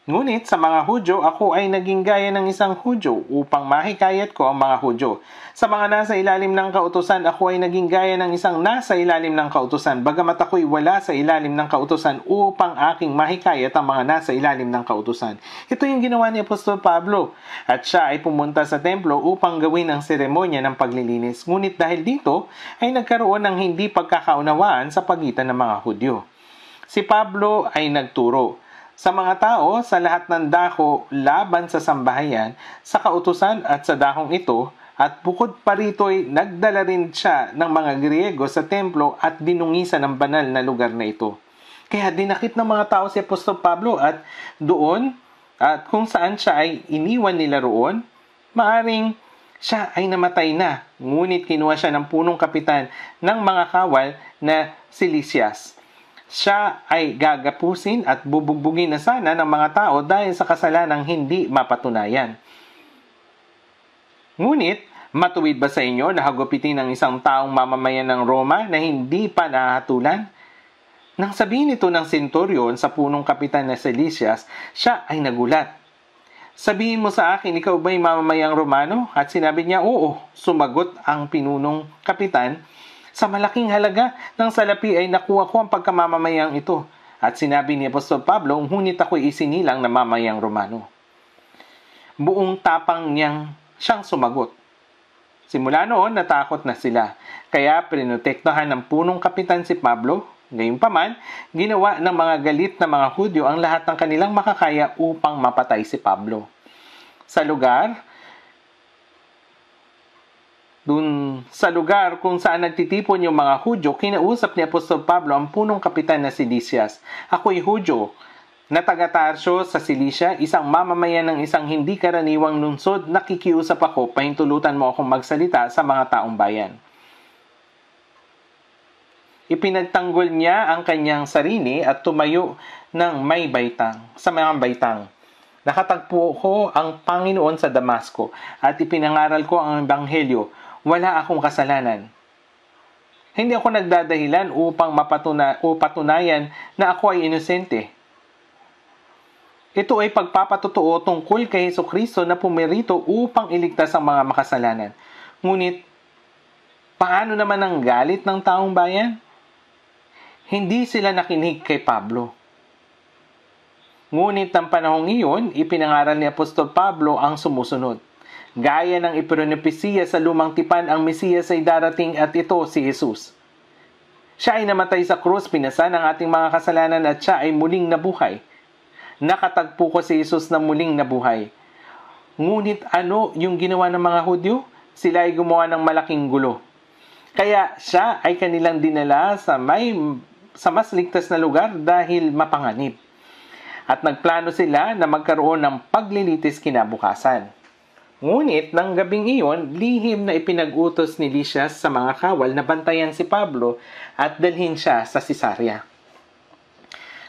Ngunit sa mga Hudyo, ako ay naging gaya ng isang Hudyo upang mahikayat ko ang mga Hudyo. Sa mga nasa ilalim ng kautusan, ako ay naging gaya ng isang nasa ilalim ng kautusan, bagamat ako'y wala sa ilalim ng kautusan upang aking mahikayat ang mga nasa ilalim ng kautusan. Ito yung ginawa ni Apostol Pablo. At siya ay pumunta sa templo upang gawin ang seremonya ng paglilinis. Ngunit dahil dito, ay nagkaroon ng hindi pagkakaunawaan sa pagitan ng mga Hudyo. Si Pablo ay nagturo sa mga tao sa lahat ng dako laban sa sambahayan, sa kautusan at sa dakong ito, at bukod pa rito'y nagdala rin siya ng mga Griego sa templo at dinungisan ng banal na lugar na ito. Kaya dinakip ng mga tao si Apostol Pablo at doon, at kung saan siya ay iniwan nila roon, maaring siya ay namatay na, ngunit kinuha siya ng punong kapitan ng mga kawal na si Lysias. Siya ay gagapusin at bubugbugin na sana ng mga tao dahil sa kasalanang hindi mapatunayan. Ngunit, matuwid ba sa inyo na hagupitin ng isang taong mamamayan ng Roma na hindi pa nahatulan? Nang sabihin ito ng senturyon sa punong kapitan na si Lysias, siya ay nagulat. Sabihin mo sa akin, ikaw ba'y mamamayang Romano? At sinabi niya, oo, sumagot ang pinunong kapitan. Sa malaking halaga ng salapi ay nakuha ko ang pagkamamamayang ito. At sinabi ni Apostol Pablo, ngunit ako'y isinilang na mamayang Romano. Buong tapang niyang siyang sumagot. Simula noon, natakot na sila. Kaya prinotektahan ng punong kapitan si Pablo. Gayunpaman, ginawa ng mga galit na mga Hudyo ang lahat ng kanilang makakaya upang mapatay si Pablo. Sa lugar kung saan nagtitipon yung mga Hudyo, kinausap ni Apostol Pablo ang punong kapitan na si Lysias. Ako'y Hudyo na taga-Tarsyo sa Cilicia, isang mamamayan ng isang hindi karaniwang lungsod. Nakikiusap ako, pahintulutan mo akong magsalita sa mga taong bayan. Ipinagtanggol niya ang kanyang sarili at tumayo ng may baitang, sa mga baitang. Nakatagpo ko ang Panginoon sa Damasco at ipinangaral ko ang Ebanghelyo. Wala akong kasalanan. Hindi ako nagdadahilan upang patunayan na ako ay inosente. Ito ay pagpapatotoo tungkol kay Hesukristo na pumirito upang iligtas ang mga makasalanan. Ngunit, paano naman ang galit ng taong bayan? Hindi sila nakinig kay Pablo. Ngunit ng panahong iyon, ipinangaral ni Apostol Pablo ang sumusunod. Gaya ng ipronopesiya sa lumang tipan, ang Mesiyas ay darating at ito si Jesus. Siya ay namatay sa krus, pinasan ang ating mga kasalanan at siya ay muling nabuhay. Nakatagpo ko si Jesus na muling nabuhay. Ngunit ano yung ginawa ng mga Hudyo? Sila ay gumawa ng malaking gulo. Kaya siya ay kanilang dinala sa mas ligtas na lugar dahil mapanganib. At nagplano sila na magkaroon ng paglilitis kinabukasan. Ngunit nang gabing iyon, lihim na ipinag-utos ni Lysias sa mga kawal na bantayan si Pablo at dalhin siya sa Cesarea.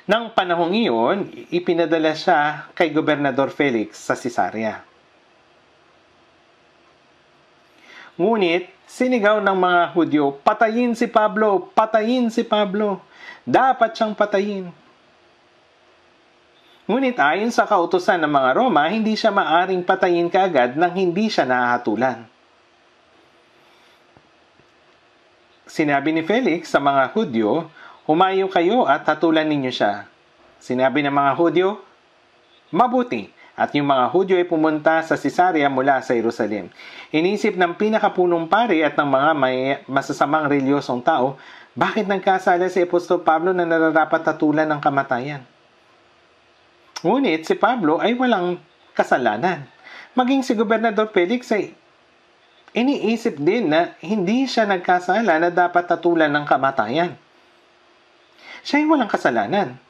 Nang panahong iyon, ipinadala siya kay Gobernador Felix sa Cesarea. Ngunit, sinigaw ng mga Hudyo, "Patayin si Pablo! Patayin si Pablo! Dapat siyang patayin!" Ngunit ayon sa kautusan ng mga Roma, hindi siya maaring patayin kaagad nang hindi siya nahahatulan. Sinabi ni Felix sa mga Hudyo, "Humayo kayo at hatulan ninyo siya." Sinabi ng mga Hudyo, "Mabuti." At yung mga Hudyo ay pumunta sa Cesarea mula sa Jerusalem. Inisip ng pinakapunong pari at ng mga masasamang reliyosong tao, bakit nagkasala si Apostol Pablo na nararapat hatulan ng kamatayan? Ngunit si Pablo ay walang kasalanan. Maging si Gobernador Felix ay iniisip din na hindi siya nagkasala na dapat hatulan ng kamatayan. Siya ay walang kasalanan.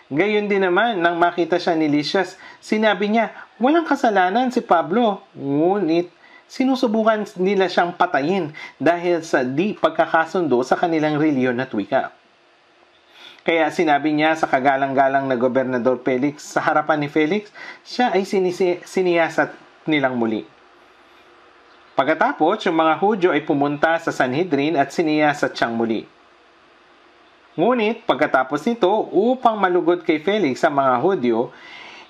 Gayon din naman, nang makita siya ni Lysias, sinabi niya, walang kasalanan si Pablo. Ngunit sinusubukan nila siyang patayin dahil sa di pagkakasundo sa kanilang reliyon at wika. Kaya sinabi niya sa kagalang-galang na Gobernador Felix, sa harapan ni Felix, siya ay siniyasat nilang muli. Pagkatapos, yung mga Hudyo ay pumunta sa Sanhedrin at siniyasat siyang muli. Ngunit, pagkatapos nito, upang malugod kay Felix sa mga Hudyo,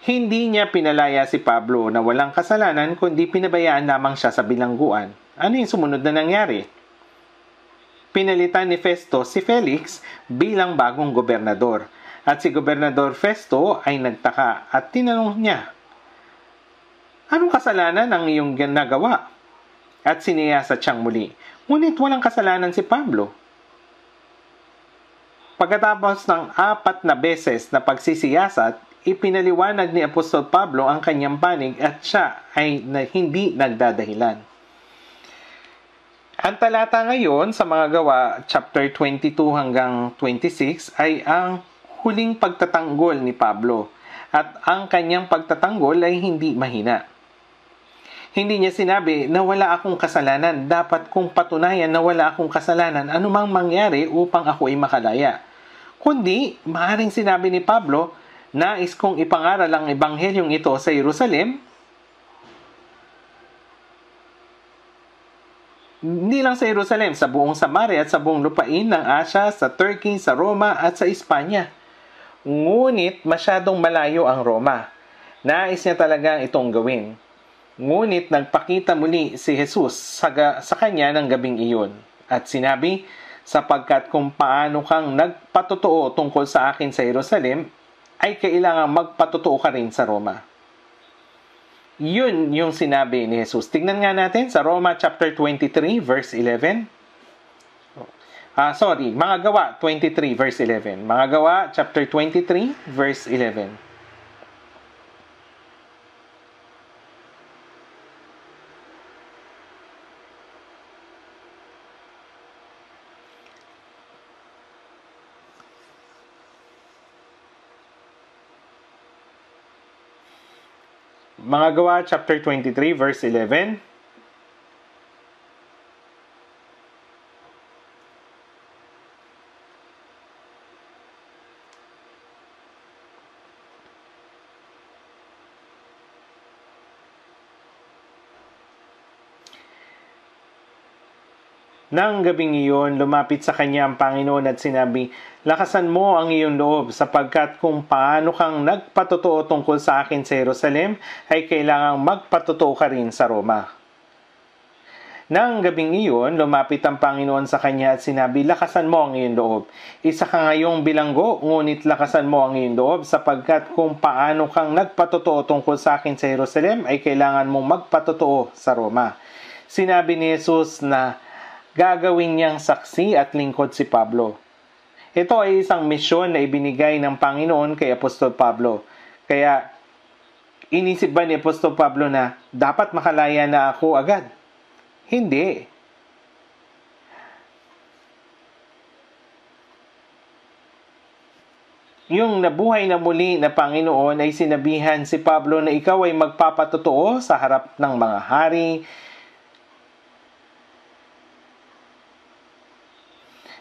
hindi niya pinalaya si Pablo na walang kasalanan kundi pinabayaan lamang siya sa bilangguan. Ano yung sumunod na nangyari? Pinalitan ni Festo si Felix bilang bagong gobernador. At si Gobernador Festo ay nagtaka at tinanong niya, "Anong kasalanan ang iyong nagawa?" At siniyasat siyang muli. Ngunit walang kasalanan si Pablo. Pagkatapos ng 4 na beses na pagsisiyasat, ipinaliwanag ni Apostol Pablo ang kanyang panig at siya ay hindi nagdadahilan. Ang talata ngayon sa mga gawa, chapter 22 hanggang 26, ay ang huling pagtatanggol ni Pablo. At ang kanyang pagtatanggol ay hindi mahina. Hindi niya sinabi na wala akong kasalanan. Dapat kong patunayan na wala akong kasalanan anumang mangyari upang ako ay makalaya. Kundi, maaaring sinabi ni Pablo, nais kong ipangaral ang ebanghelyong ito sa Jerusalem. Hindi lang sa Jerusalem, sa buong Samaria at sa buong lupain ng Asia, sa Turkey, sa Roma at sa Espanya. Ngunit masyadong malayo ang Roma. Nais niya talaga itong gawin. Ngunit nagpakita muli si Jesus sa kanya ng gabing iyon. At sinabi, sapagkat kung paano kang nagpatotoo tungkol sa akin sa Jerusalem, ay kailangang magpatotoo ka rin sa Roma. Yun yung sinabi ni Jesus. Tignan nga natin sa Roma chapter 23 verse 11. Mga Gawa 23 verse 11. Mga Gawa chapter 23 verse 11. Mga Gawa chapter 23 verse 11. Nang gabing iyon, lumapit sa kanya ang Panginoon at sinabi, lakasan mo ang iyong loob sapagkat kung paano kang nagpatotoo tungkol sa akin sa Jerusalem, ay kailangang magpatotoo ka rin sa Roma. Nang gabing iyon, lumapit ang Panginoon sa kanya at sinabi, lakasan mo ang iyong loob. Isa ka ngayong bilanggo, ngunit lakasan mo ang iyong loob sapagkat kung paano kang nagpatotoo tungkol sa akin sa Jerusalem, ay kailangan mong magpatotoo sa Roma. Sinabi ni Jesus na gagawin niyang saksi at lingkod si Pablo. Ito ay isang misyon na ibinigay ng Panginoon kay Apostol Pablo. Kaya, inisip ba ni Apostol Pablo na dapat makalaya na ako agad? Hindi. yung nabuhay na muli na Panginoon ay sinabihan si Pablo na ikaw ay magpapatotoo sa harap ng mga hari,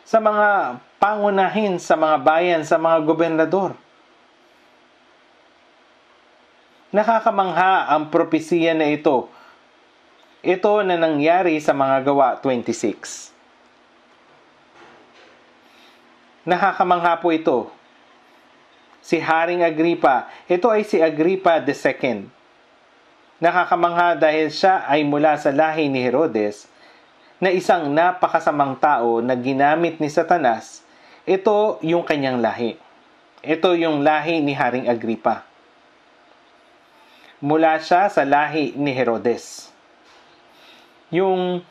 sa mga pangunahin, sa mga bayan, sa mga gobernador. Nakakamangha ang propesiya na ito. Ito na nangyari sa mga Gawa 26. Nakakamangha po ito. Si Haring Agripa, ito ay si Agripa II. Nakakamangha dahil siya ay mula sa lahi ni Herodes, na isang napakasamang tao na ginamit ni Satanas. Ito yung kanyang lahi. Ito yung lahi ni Haring Agripa. Mula siya sa lahi ni Herodes. Yung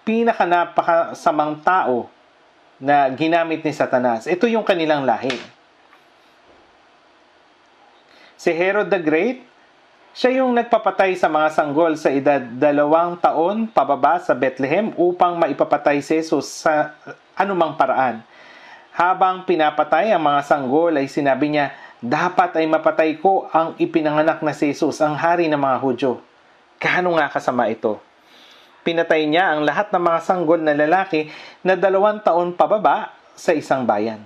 napakasamang tao na ginamit ni Satanas. Ito yung kanilang lahi. Si Herod the Great, siya yung nagpapatay sa mga sanggol sa edad 2 taon pababa sa Bethlehem upang maipapatay si Jesus sa anumang paraan. Habang pinapatay ang mga sanggol ay sinabi niya, dapat ay mapatay ko ang ipinanganak na si Jesus, ang hari ng mga Hudyo. Gaano nga kasama ito? Pinatay niya ang lahat ng mga sanggol na lalaki na 2 taon pababa sa isang bayan.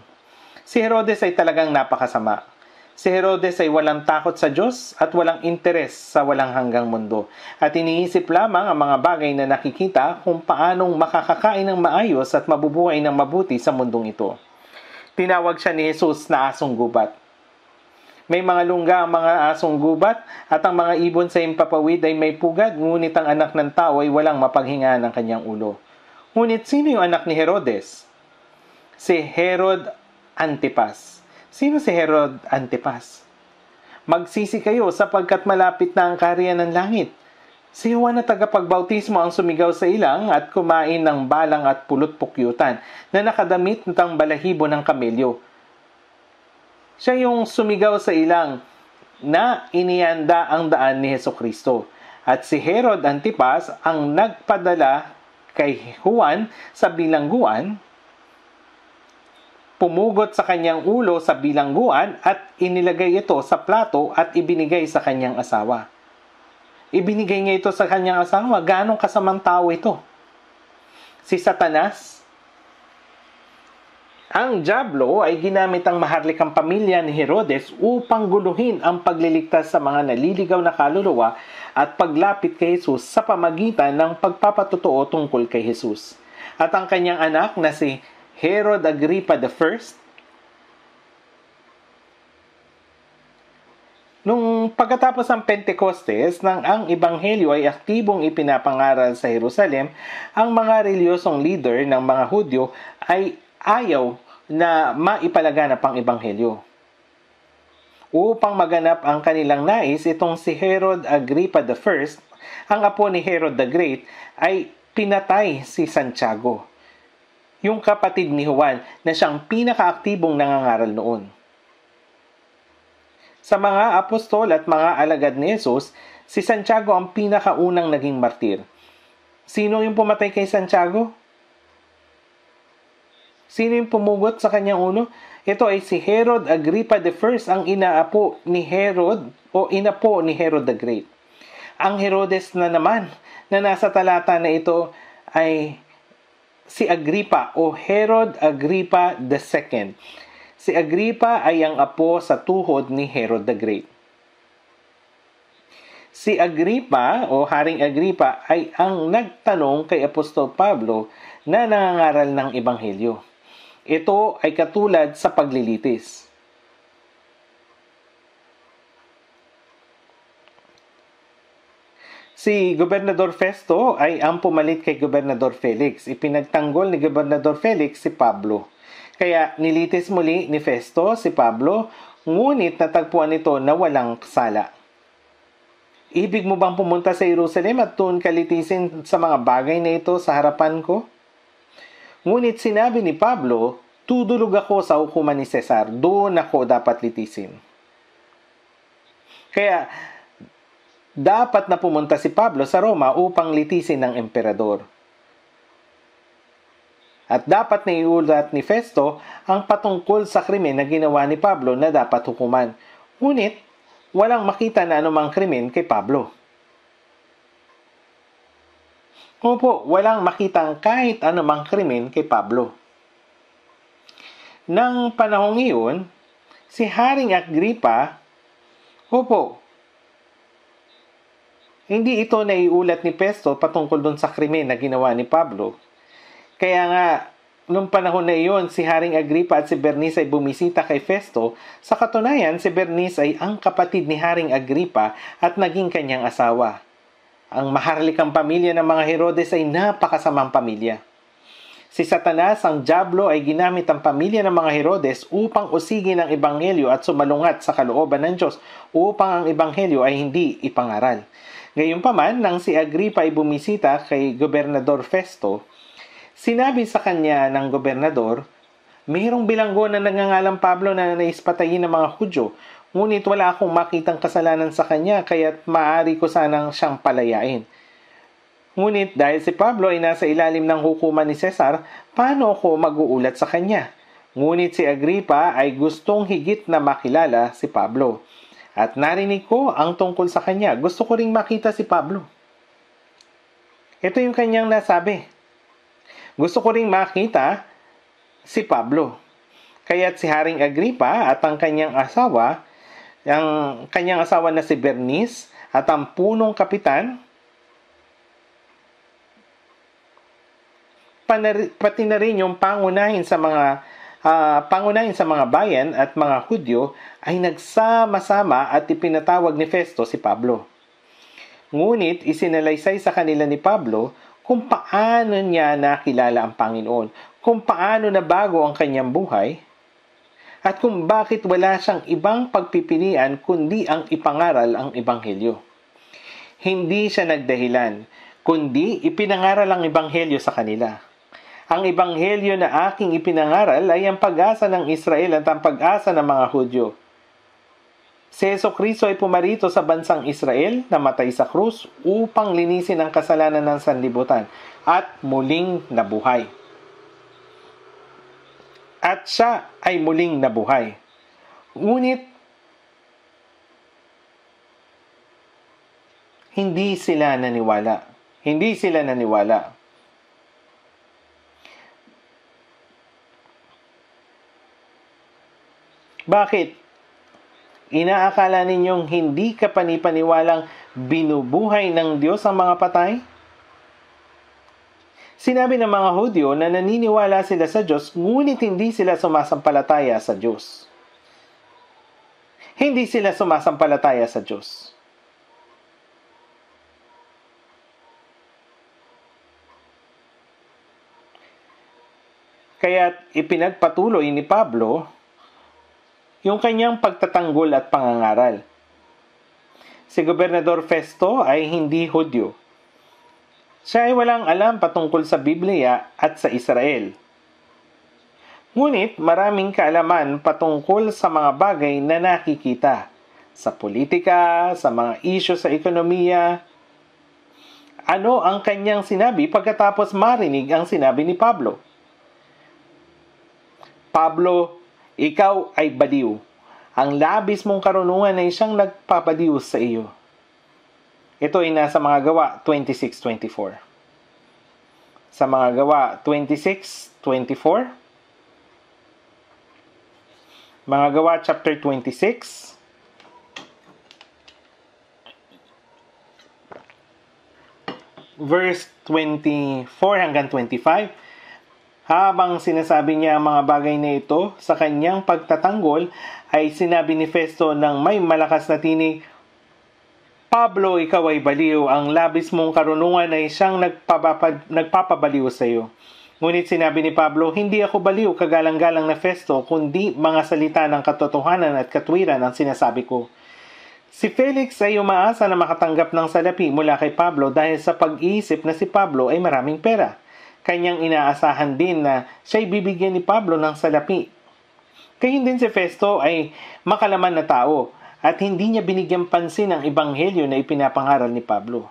Si Herodes ay talagang napakasama. Si Herodes ay walang takot sa Diyos at walang interes sa walang hanggang mundo. At iniisip lamang ang mga bagay na nakikita kung paanong makakakain ng maayos at mabubuhay ng mabuti sa mundong ito. Tinawag siya ni Jesus na asong gubat. May mga lungga ang mga asong gubat at ang mga ibon sa himpapawid ay may pugad, ngunit ang anak ng tao ay walang mapaghinga ng kanyang ulo. Ngunit sino yung anak ni Herodes? Si Herod Antipas. Sino si Herod Antipas? Magsisi kayo sapagkat malapit na ang kaharian ng langit. Si Juan na tagapagbautismo ang sumigaw sa ilang at kumain ng balang at pulot-pukyutan na nakadamit ng balahibo ng kamelyo. Siya yung sumigaw sa ilang na inianda ang daan ni Hesukristo. At si Herod Antipas ang nagpadala kay Juan sa bilangguan, pumugot sa kanyang ulo sa bilangguan at inilagay ito sa plato at ibinigay sa kanyang asawa. Ibinigay niya ito sa kanyang asawa. Ganong kasamang tao ito? Si Satanas. Ang dyablo ay ginamit ang maharlikang pamilya ni Herodes upang guluhin ang pagliligtas sa mga naliligaw na kaluluwa at paglapit kay Jesus sa pamagitan ng pagpapatotoo tungkol kay Jesus. At ang kanyang anak na si Herod Agrippa I, nung pagkatapos ng Pentecostes, nang ang Ebanghelyo ay aktibong ipinapangaral sa Jerusalem, ang mga reliyosong leader ng mga Hudyo ay ayaw na maipalaganap ang Ebanghelyo. Upang maganap ang kanilang nais, itong si Herod Agrippa I, ang apo ni Herod the Great, ay pinatay si Santiago, yung kapatid ni Juan na siyang pinakaaktibong nangangaral noon. Sa mga apostol at mga alagad ni Jesus, si Santiago ang pinakaunang naging martir. Sino yung pumatay kay Santiago? Sino yung pumugot sa kanyang ulo? Ito ay si Herod Agrippa I, ang inaapo ni Herod o inapo ni Herod the Great. Ang Herodes na naman na nasa talata na ito ay si Agrippa o Herod Agrippa II. Si Agrippa ay ang apo sa tuhod ni Herod the Great. Si Agrippa o Haring Agrippa ay ang nagtanong kay Apostol Pablo na nangangaral ng Ebanghelyo. Ito ay katulad sa paglilitis. Si Gobernador Festo ay ang pumalit kay Gobernador Felix. Ipinagtanggol ni Gobernador Felix si Pablo. Kaya nilitis muli ni Festo si Pablo, ngunit natagpuan ito na walang sala. Ibig mo bang pumunta sa Jerusalem at doon kalitisin sa mga bagay na ito sa harapan ko? Ngunit sinabi ni Pablo, tudulog ako sa hukuman ni Cesar, doon ako dapat litisin. Kaya, dapat na pumunta si Pablo sa Roma upang litisin ng emperador. At dapat na iulat ni Festo ang patungkol sa krimen na ginawa ni Pablo na dapat hukuman. Ngunit, walang makita na anumang krimen kay Pablo. Opo, walang makitang kahit anumang krimen kay Pablo. Nang panahong iyon, si Haring Agripa, hindi ito naiulat ni Festo patungkol dun sa krimen na ginawa ni Pablo. Kaya nga, nung panahon na iyon, si Haring Agripa at si Bernice ay bumisita kay Festo. Sa katunayan, si Bernice ay ang kapatid ni Haring Agripa at naging kanyang asawa. Ang maharlikang pamilya ng mga Herodes ay napakasamang pamilya. Si Satanas, ang dyablo, ay ginamit ang pamilya ng mga Herodes upang usigin ang ebanghelyo at sumalungat sa kalooban ng Diyos upang ang ebanghelyo ay hindi ipangaral. Gayunpaman, nang si Agripa ay bumisita kay Gobernador Festo, sinabi sa kanya ng gobernador, mayroong bilanggo na nagngangalang Pablo na naispatayin ng mga Hudyo, ngunit wala akong makitang kasalanan sa kanya, kaya't maaari ko sanang siyang palayain. Ngunit dahil si Pablo ay nasa ilalim ng hukuman ni Cesar, paano ako mag-uulat sa kanya? Ngunit si Agripa ay gustong higit na makilala si Pablo. At narinig ko ang tungkol sa kanya. Gusto ko ring makita si Pablo. Ito yung kanyang nasabi. Gusto ko ring makita si Pablo. Kaya't si Haring Agripa at ang kanyang asawa na si Bernice at ang punong kapitan, pati na rin yung pangunahin sa mga bayan at mga Hudyo ay nagsama-sama at ipinatawag ni Festo si Pablo. Ngunit isinalaysay sa kanila ni Pablo kung paano niya nakilala ang Panginoon, kung paano nabago ang kanyang buhay, at kung bakit wala siyang ibang pagpipilian kundi ang ipangaral ang Ebanghelyo. Hindi siya nagdahilan, kundi ipinangaral ang Ebanghelyo sa kanila. Ang Ebanghelyo na aking ipinangaral ay ang pag-asa ng Israel at ang pag-asa ng mga Hudyo. Si Jesucristo ay pumarito sa bansang Israel, namatay sa krus upang linisin ang kasalanan ng sanlibutan at muling nabuhay. At siya ay muling nabuhay. Ngunit, hindi sila naniwala. Bakit? Inaakala ninyong hindi kapanipaniwalang binubuhay ng Diyos ang mga patay? Sinabi ng mga Hudyo na naniniwala sila sa Diyos, ngunit hindi sila sumasampalataya sa Diyos. Hindi sila sumasampalataya sa Diyos. Kaya't ipinagpatuloy ni Pablo yung kanyang pagtatanggol at pangangaral. Si Gobernador Festo ay hindi Hudyo. Siya ay walang alam patungkol sa Biblia at sa Israel. Ngunit maraming kaalaman patungkol sa mga bagay na nakikita sa politika, sa mga isyu sa ekonomiya. Ano ang kanyang sinabi pagkatapos marinig ang sinabi ni Pablo? Pablo, ikaw ay baliw. Ang labis mong karunungan ay siyang nagpapaliw sa iyo. Ito ay nasa mga gawa 26:24. Sa mga gawa 26:24. Mga gawa chapter 26. Verse 24 hanggang 25. Habang sinasabi niya ang mga bagay na ito, sa kanyang pagtatanggol ay sinabi ni Festo ng may malakas na tinig, Pablo, ikaw ay baliw. Ang labis mong karunungan ay siyang nagpapabaliw sa iyo. Ngunit sinabi ni Pablo, hindi ako baliw, kagalang-galang na Festo, kundi mga salita ng katotohanan at katwiran ang sinasabi ko. Si Felix ay umaasa na makatanggap ng salapi mula kay Pablo dahil sa pag-iisip na si Pablo ay maraming pera. Kanyang inaasahan din na siya'y bibigyan ni Pablo ng salapi. Gayun din si Festo ay makalaman na tao at hindi niya binigyan pansin ang ebanghelyo na ipinapangaral ni Pablo.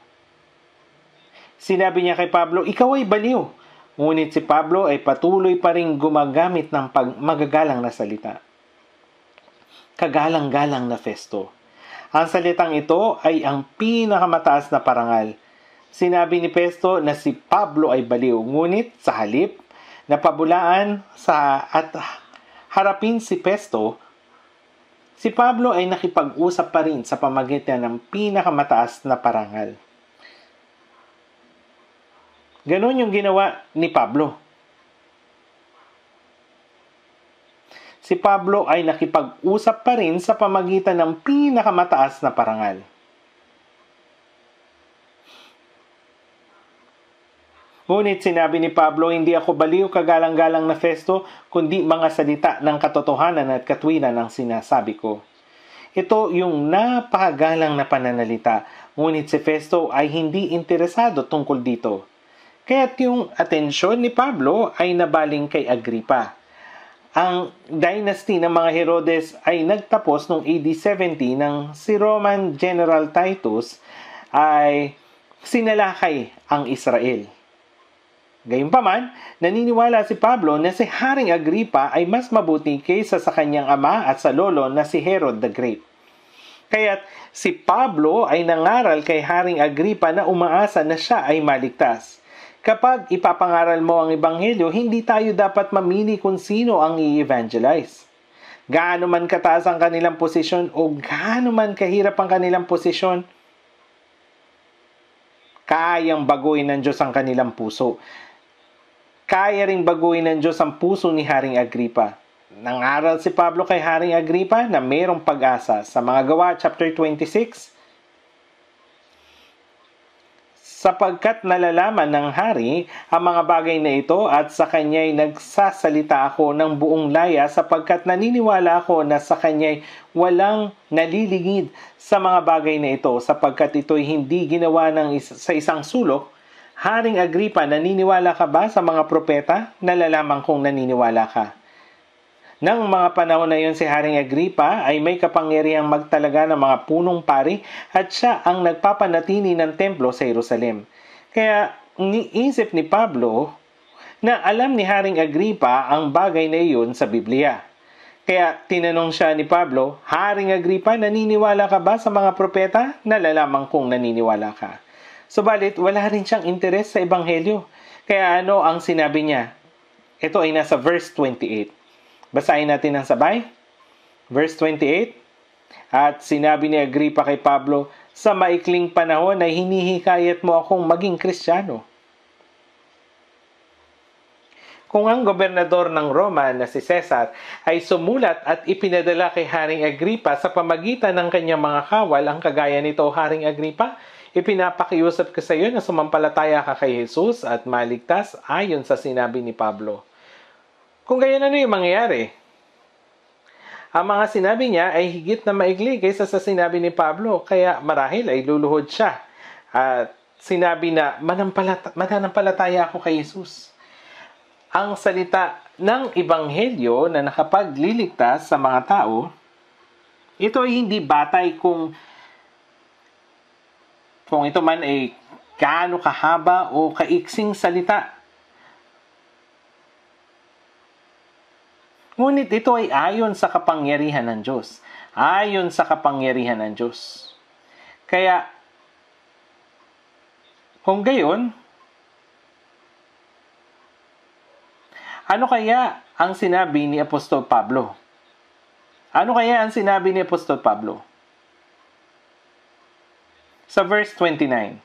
Sinabi niya kay Pablo, ikaw ay baliw. Ngunit si Pablo ay patuloy pa rin gumagamit ng magagalang na salita. Kagalang-galang na Festo. Ang salitang ito ay ang pinakamataas na parangal. Sinabi ni Festo na si Pablo ay baliw, ngunit sa halip na pabulaan at harapin si Festo, si Pablo ay nakipag-usap pa rin sa pamamagitan ng pinakamataas na parangal. Ganon yung ginawa ni Pablo. Si Pablo ay nakipag-usap pa rin sa pamamagitan ng pinakamataas na parangal. Ngunit sinabi ni Pablo, hindi ako baliw, kagalang-galang na Festo, kundi mga salita ng katotohanan at katwiran ang sinasabi ko. Ito yung napakagalang na pananalita, ngunit si Festo ay hindi interesado tungkol dito. Kaya't yung atensyon ni Pablo ay nabaling kay Agripa. Ang dynasty ng mga Herodes ay nagtapos noong AD 70 nang si Roman General Titus ay sinalakay ang Israel. Gayunpaman, naniniwala si Pablo na si Haring Agripa ay mas mabuti kaysa sa kanyang ama at sa lolo na si Herod the Great. Kaya't si Pablo ay nangaral kay Haring Agripa na umaasa na siya ay maligtas. Kapag ipapangaral mo ang ebanghelyo, hindi tayo dapat mamili kung sino ang i-evangelize. Gaano man kataas ang kanilang posisyon o gaano man kahirap ang kanilang posisyon, kayang baguhin ng Diyos ang kanilang puso. Kaya ring baguhin ng Diyos ang puso ni Haring Agripa. Nangaral si Pablo kay Haring Agripa na mayroong pag-asa. Sa mga Gawa, chapter 26, sapagkat nalalaman ng hari ang mga bagay na ito at sa kanya'y nagsasalita ako ng buong laya sapagkat naniniwala ako na sa kanya'y walang naliligid sa mga bagay na ito sapagkat ito'y hindi ginawa sa isang sulok. Haring Agripa, naniniwala ka ba sa mga propeta? Nalalaman kong naniniwala ka. Nang mga panahon na yon si Haring Agripa ay may kapangyarihang magtalaga ng mga punong pari at siya ang nagpapanatili ng templo sa Jerusalem. Kaya niisip ni Pablo na alam ni Haring Agripa ang bagay na iyon sa Biblia. Kaya tinanong siya ni Pablo, Haring Agripa, naniniwala ka ba sa mga propeta? Nalalaman kong naniniwala ka. Subalit, wala rin siyang interes sa ebanghelyo. Kaya ano ang sinabi niya? Ito ay nasa verse 28. Basahin natin ng sabay. Verse 28. At sinabi ni Agripa kay Pablo, sa maikling panahon ay hinihikayat mo akong maging Kristiyano. Kung ang gobernador ng Roma na si Cesar ay sumulat at ipinadala kay Haring Agripa sa pamagitan ng kanyang mga kawal, ang kagaya nito, Haring Agripa, ipinapakiusap ko sa iyo na sumampalataya ka kay Jesus at maligtas ayon sa sinabi ni Pablo. Kung gayon, ano yung mangyayari? Ang mga sinabi niya ay higit na maigli kaysa sa sinabi ni Pablo, kaya marahil ay luluhod siya. At sinabi na, mananampalataya ako kay Jesus. Ang salita ng ebanghelyo na nakapagliligtas sa mga tao, ito ay hindi batay kung ito man ay gaano kahaba o kaiksing salita. Ngunit ito ay ayon sa kapangyarihan ng Diyos. Ayon sa kapangyarihan ng Diyos. Kaya, kung gayon, ano kaya ang sinabi ni Apostol Pablo? Ano kaya ang sinabi ni Apostol Pablo? Sa verse 29.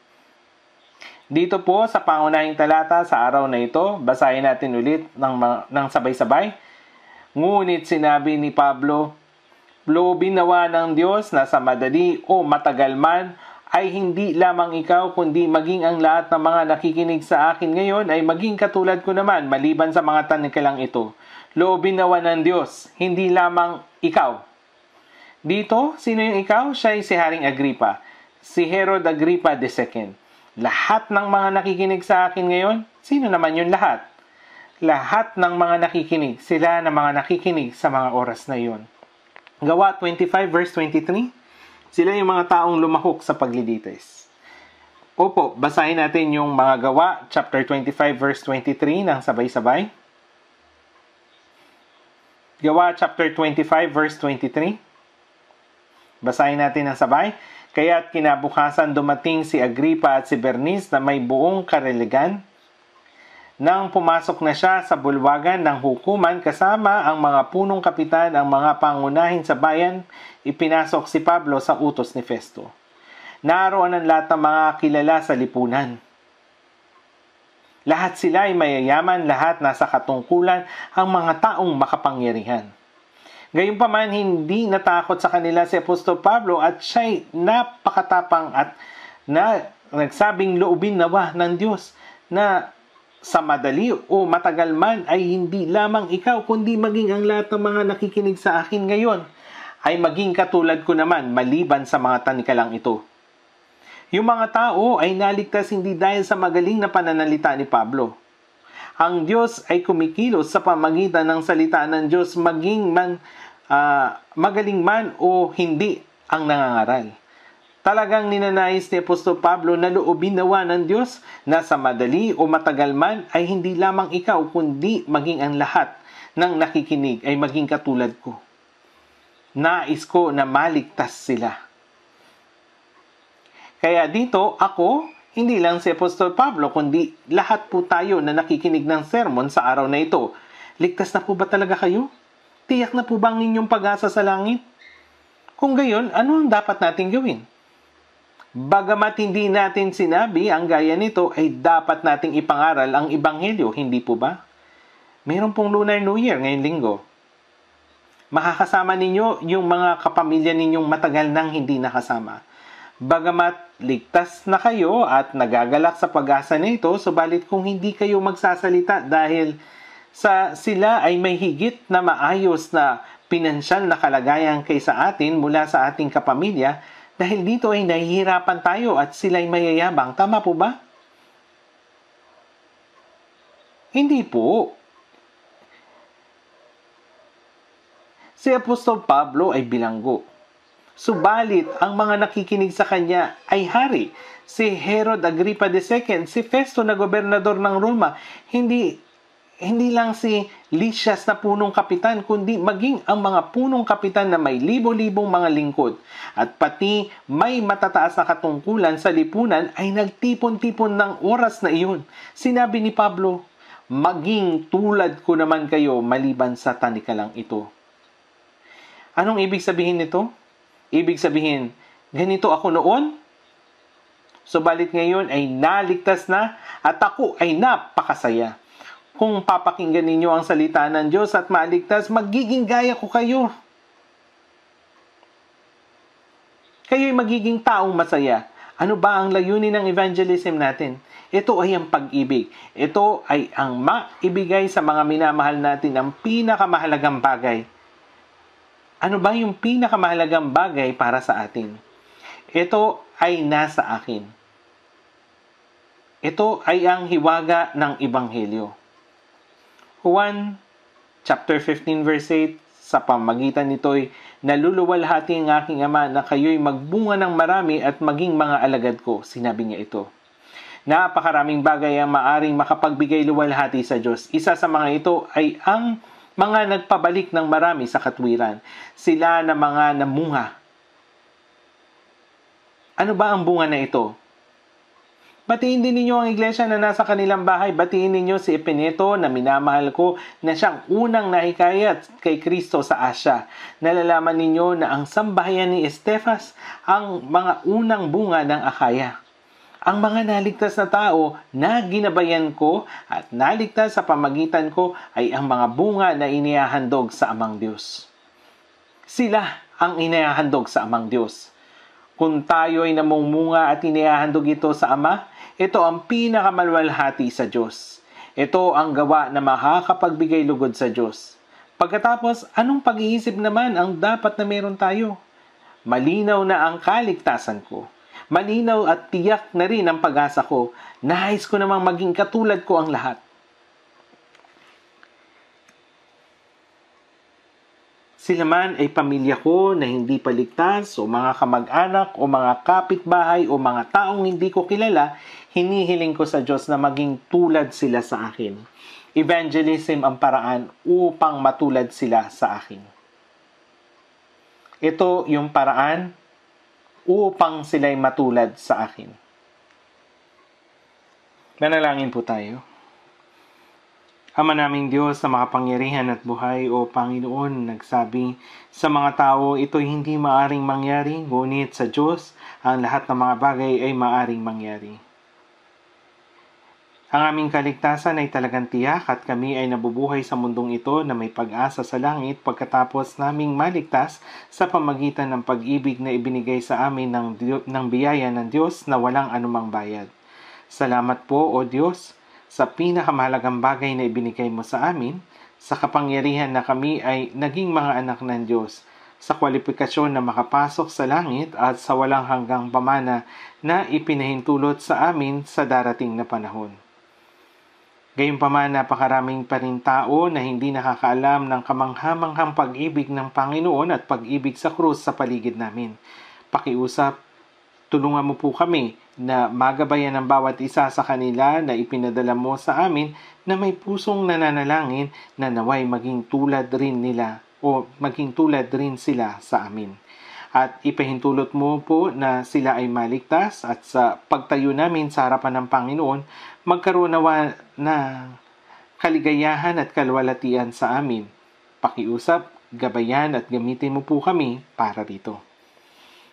Dito po sa pangunahing talata sa araw na ito, basahin natin ulit ng sabay-sabay. Ngunit sinabi ni Pablo, loobin nawa ng Diyos na sa madali o matagal man ay hindi lamang ikaw kundi maging ang lahat ng mga nakikinig sa akin ngayon ay maging katulad ko naman maliban sa mga tanikalang ito. Loobin nawa ng Diyos, hindi lamang ikaw. Dito, sino yung ikaw? Siya ay si Haring Agripa. Si Herod Agripa II. Lahat ng mga nakikinig sa akin ngayon, sino naman yung lahat? Lahat ng mga nakikinig, sila na mga nakikinig sa mga oras na iyon. Gawa 25 verse 23, sila yung mga taong lumahok sa paglilitis. Opo, basahin natin yung mga Gawa, chapter 25, verse 23 ng sabay-sabay. Gawa, chapter 25, verse 23. Basahin natin ng sabay. Kaya't kinabukasan dumating si Agripa at si Bernice na may buong kariligan. Nang pumasok na siya sa bulwagan ng hukuman kasama ang mga punong kapitan, ang mga pangunahin sa bayan, ipinasok si Pablo sa utos ni Festo. Naroon ang lahat ng mga kilala sa lipunan. Lahat sila ay mayayaman, lahat nasa katungkulan ang mga taong makapangyarihan. Gayunpaman, hindi natakot sa kanila si Apostol Pablo at siya'y napakatapang at nagsabing loobin nawa ng Diyos na sa madali o matagal man ay hindi lamang ikaw kundi maging ang lahat ng mga nakikinig sa akin ngayon ay maging katulad ko naman maliban sa mga tanikalang ito. Yung mga tao ay naligtas hindi dahil sa magaling na pananalita ni Pablo. Ang Diyos ay kumikilos sa pamagitan ng salita ng Diyos magaling man o hindi ang nangangaral. Talagang ninanais ni Apostol Pablo na loobin nawa ng Diyos na sa madali o matagal man ay hindi lamang ikaw kundi maging ang lahat ng nakikinig ay maging katulad ko. Nais ko na maligtas sila. Kaya dito ako, hindi lang si Apostol Pablo kundi lahat po tayo na nakikinig ng sermon sa araw na ito. Ligtas na po ba talaga kayo? Tiyak na po ba ang inyong pag-asa sa langit? Kung gayon, ano ang dapat natin gawin? Bagamat hindi natin sinabi ang gaya nito, ay dapat nating ipangaral ang Ebanghelyo, hindi po ba? Mayroon pong Lunar New Year ngayong linggo. Makakasama ninyo yung mga kapamilya ninyong matagal nang hindi nakasama. Bagamat ligtas na kayo at nagagalak sa pag-asa nito, subalit kung hindi kayo magsasalita dahil sila ay may higit na maayos na pinansyal na kalagayan kaysa atin mula sa ating kapamilya, dahil dito ay nahihirapan tayo at sila ay mayayabang. Tama po ba? Hindi po. Si Apostol Pablo ay bilanggo. Subalit, ang mga nakikinig sa kanya ay hari. Si Herod Agrippa II, si Festo na gobernador ng Roma, hindi lang si Lysias na punong kapitan, kundi maging ang mga punong kapitan na may libo-libong mga lingkod. At pati may matataas na katungkulan sa lipunan ay nagtipon-tipon ng oras na iyon. Sinabi ni Pablo, maging tulad ko naman kayo maliban sa tanikalang ito. Anong ibig sabihin nito? Ibig sabihin, ganito ako noon, subalit ngayon ay naligtas na at ako ay napakasaya. Kung papakinggan ninyo ang salita ng Diyos at maligtas, magiging gaya ko kayo. Kayo'y magiging taong masaya. Ano ba ang layunin ng evangelism natin? Ito ay ang pag-ibig. Ito ay ang maibigay sa mga minamahal natin ang pinakamahalagang bagay. Ano ba yung pinakamahalagang bagay para sa atin? Ito ay nasa akin. Ito ay ang hiwaga ng Ebanghelyo. Juan chapter 15 verse 8, sa pamagitan nito'y naluluwalhati ang aking Ama na kayo'y magbunga ng marami at maging mga alagad ko. Sinabi niya ito. Napakaraming bagay ang maaring makapagbigay luwalhati sa Diyos. Isa sa mga ito ay ang mga nagpabalik ng marami sa katwiran. Sila na mga namunga. Ano ba ang bunga na ito? Batiin din ninyo ang iglesia na nasa kanilang bahay. Batiin ninyo si Epeneto na minamahal ko na siyang unang nahikayat kay Kristo sa Asya. Nalalaman ninyo na ang sambahayan ni Estefas ang mga unang bunga ng Akaya. Ang mga naligtas na tao na ginabayan ko at naligtas sa pamagitan ko ay ang mga bunga na inihahandog sa Amang Diyos. Sila ang inihahandog sa Amang Diyos. Kung tayo ay namumunga at inihahandog ito sa Ama, ito ang pinakamalwalhati sa Diyos. Ito ang gawa na makakapagbigay lugod sa Diyos. Pagkatapos, anong pag-iisip naman ang dapat na meron tayo? Malinaw na ang kaligtasan ko. Malinaw at tiyak na rin ang pag-asa ko. Nais ko namang maging katulad ko ang lahat. Sila man ay pamilya ko na hindi paligtas o mga kamag-anak o mga kapitbahay o mga taong hindi ko kilala, hinihiling ko sa Diyos na maging tulad sila sa akin. Evangelism ang paraan upang matulad sila sa akin. Ito yung paraan upang sila'y matulad sa akin. Manalangin po tayo. Ama naming Diyos na makapangyarihan at buhay, o Panginoon, nagsabi sa mga tao, ito'y hindi maaring mangyari, ngunit sa Diyos, ang lahat ng mga bagay ay maaring mangyari. Ang aming kaligtasan ay talagang tiyak at kami ay nabubuhay sa mundong ito na may pag-asa sa langit pagkatapos naming maligtas sa pamagitan ng pag-ibig na ibinigay sa amin ng biyaya ng Diyos na walang anumang bayad. Salamat po, O Diyos, sa pinakamahalagang bagay na ibinigay mo sa amin, sa kapangyarihan na kami ay naging mga anak ng Diyos, sa kwalifikasyon na makapasok sa langit at sa walang hanggang pamana na ipinahintulot sa amin sa darating na panahon. Gayunpaman, napakaraming pa rin tao na hindi nakakaalam ng kamanghamanghang pag-ibig ng Panginoon at pag-ibig sa krus sa paligid namin. Pakiusap, tulungan mo po kami na magabayan ang bawat isa sa kanila na ipinadala mo sa amin na may pusong nananalangin na naway maging tulad rin nila o maging tulad rin sila sa amin. At ipahintulot mo po na sila ay maligtas at sa pagtayo namin sa harapan ng Panginoon, magkaroon na kaligayahan at kalwalatian sa amin. Pakiusap, gabayan at gamitin mo po kami para rito.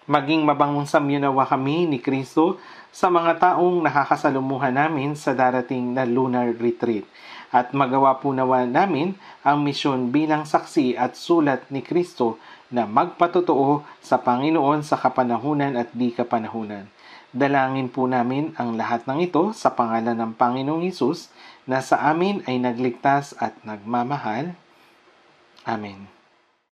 Maging mabangong samyunawa kami ni Kristo sa mga taong nakakasalumuhan namin sa darating na lunar retreat. At magawa po nawa namin ang misyon bilang saksi at sulat ni Kristo na magpatotoo sa Panginoon sa kapanahunan at di kapanahunan. Dalangin po namin ang lahat ng ito sa pangalan ng Panginoong Hesus na sa amin ay nagligtas at nagmamahal. Amen.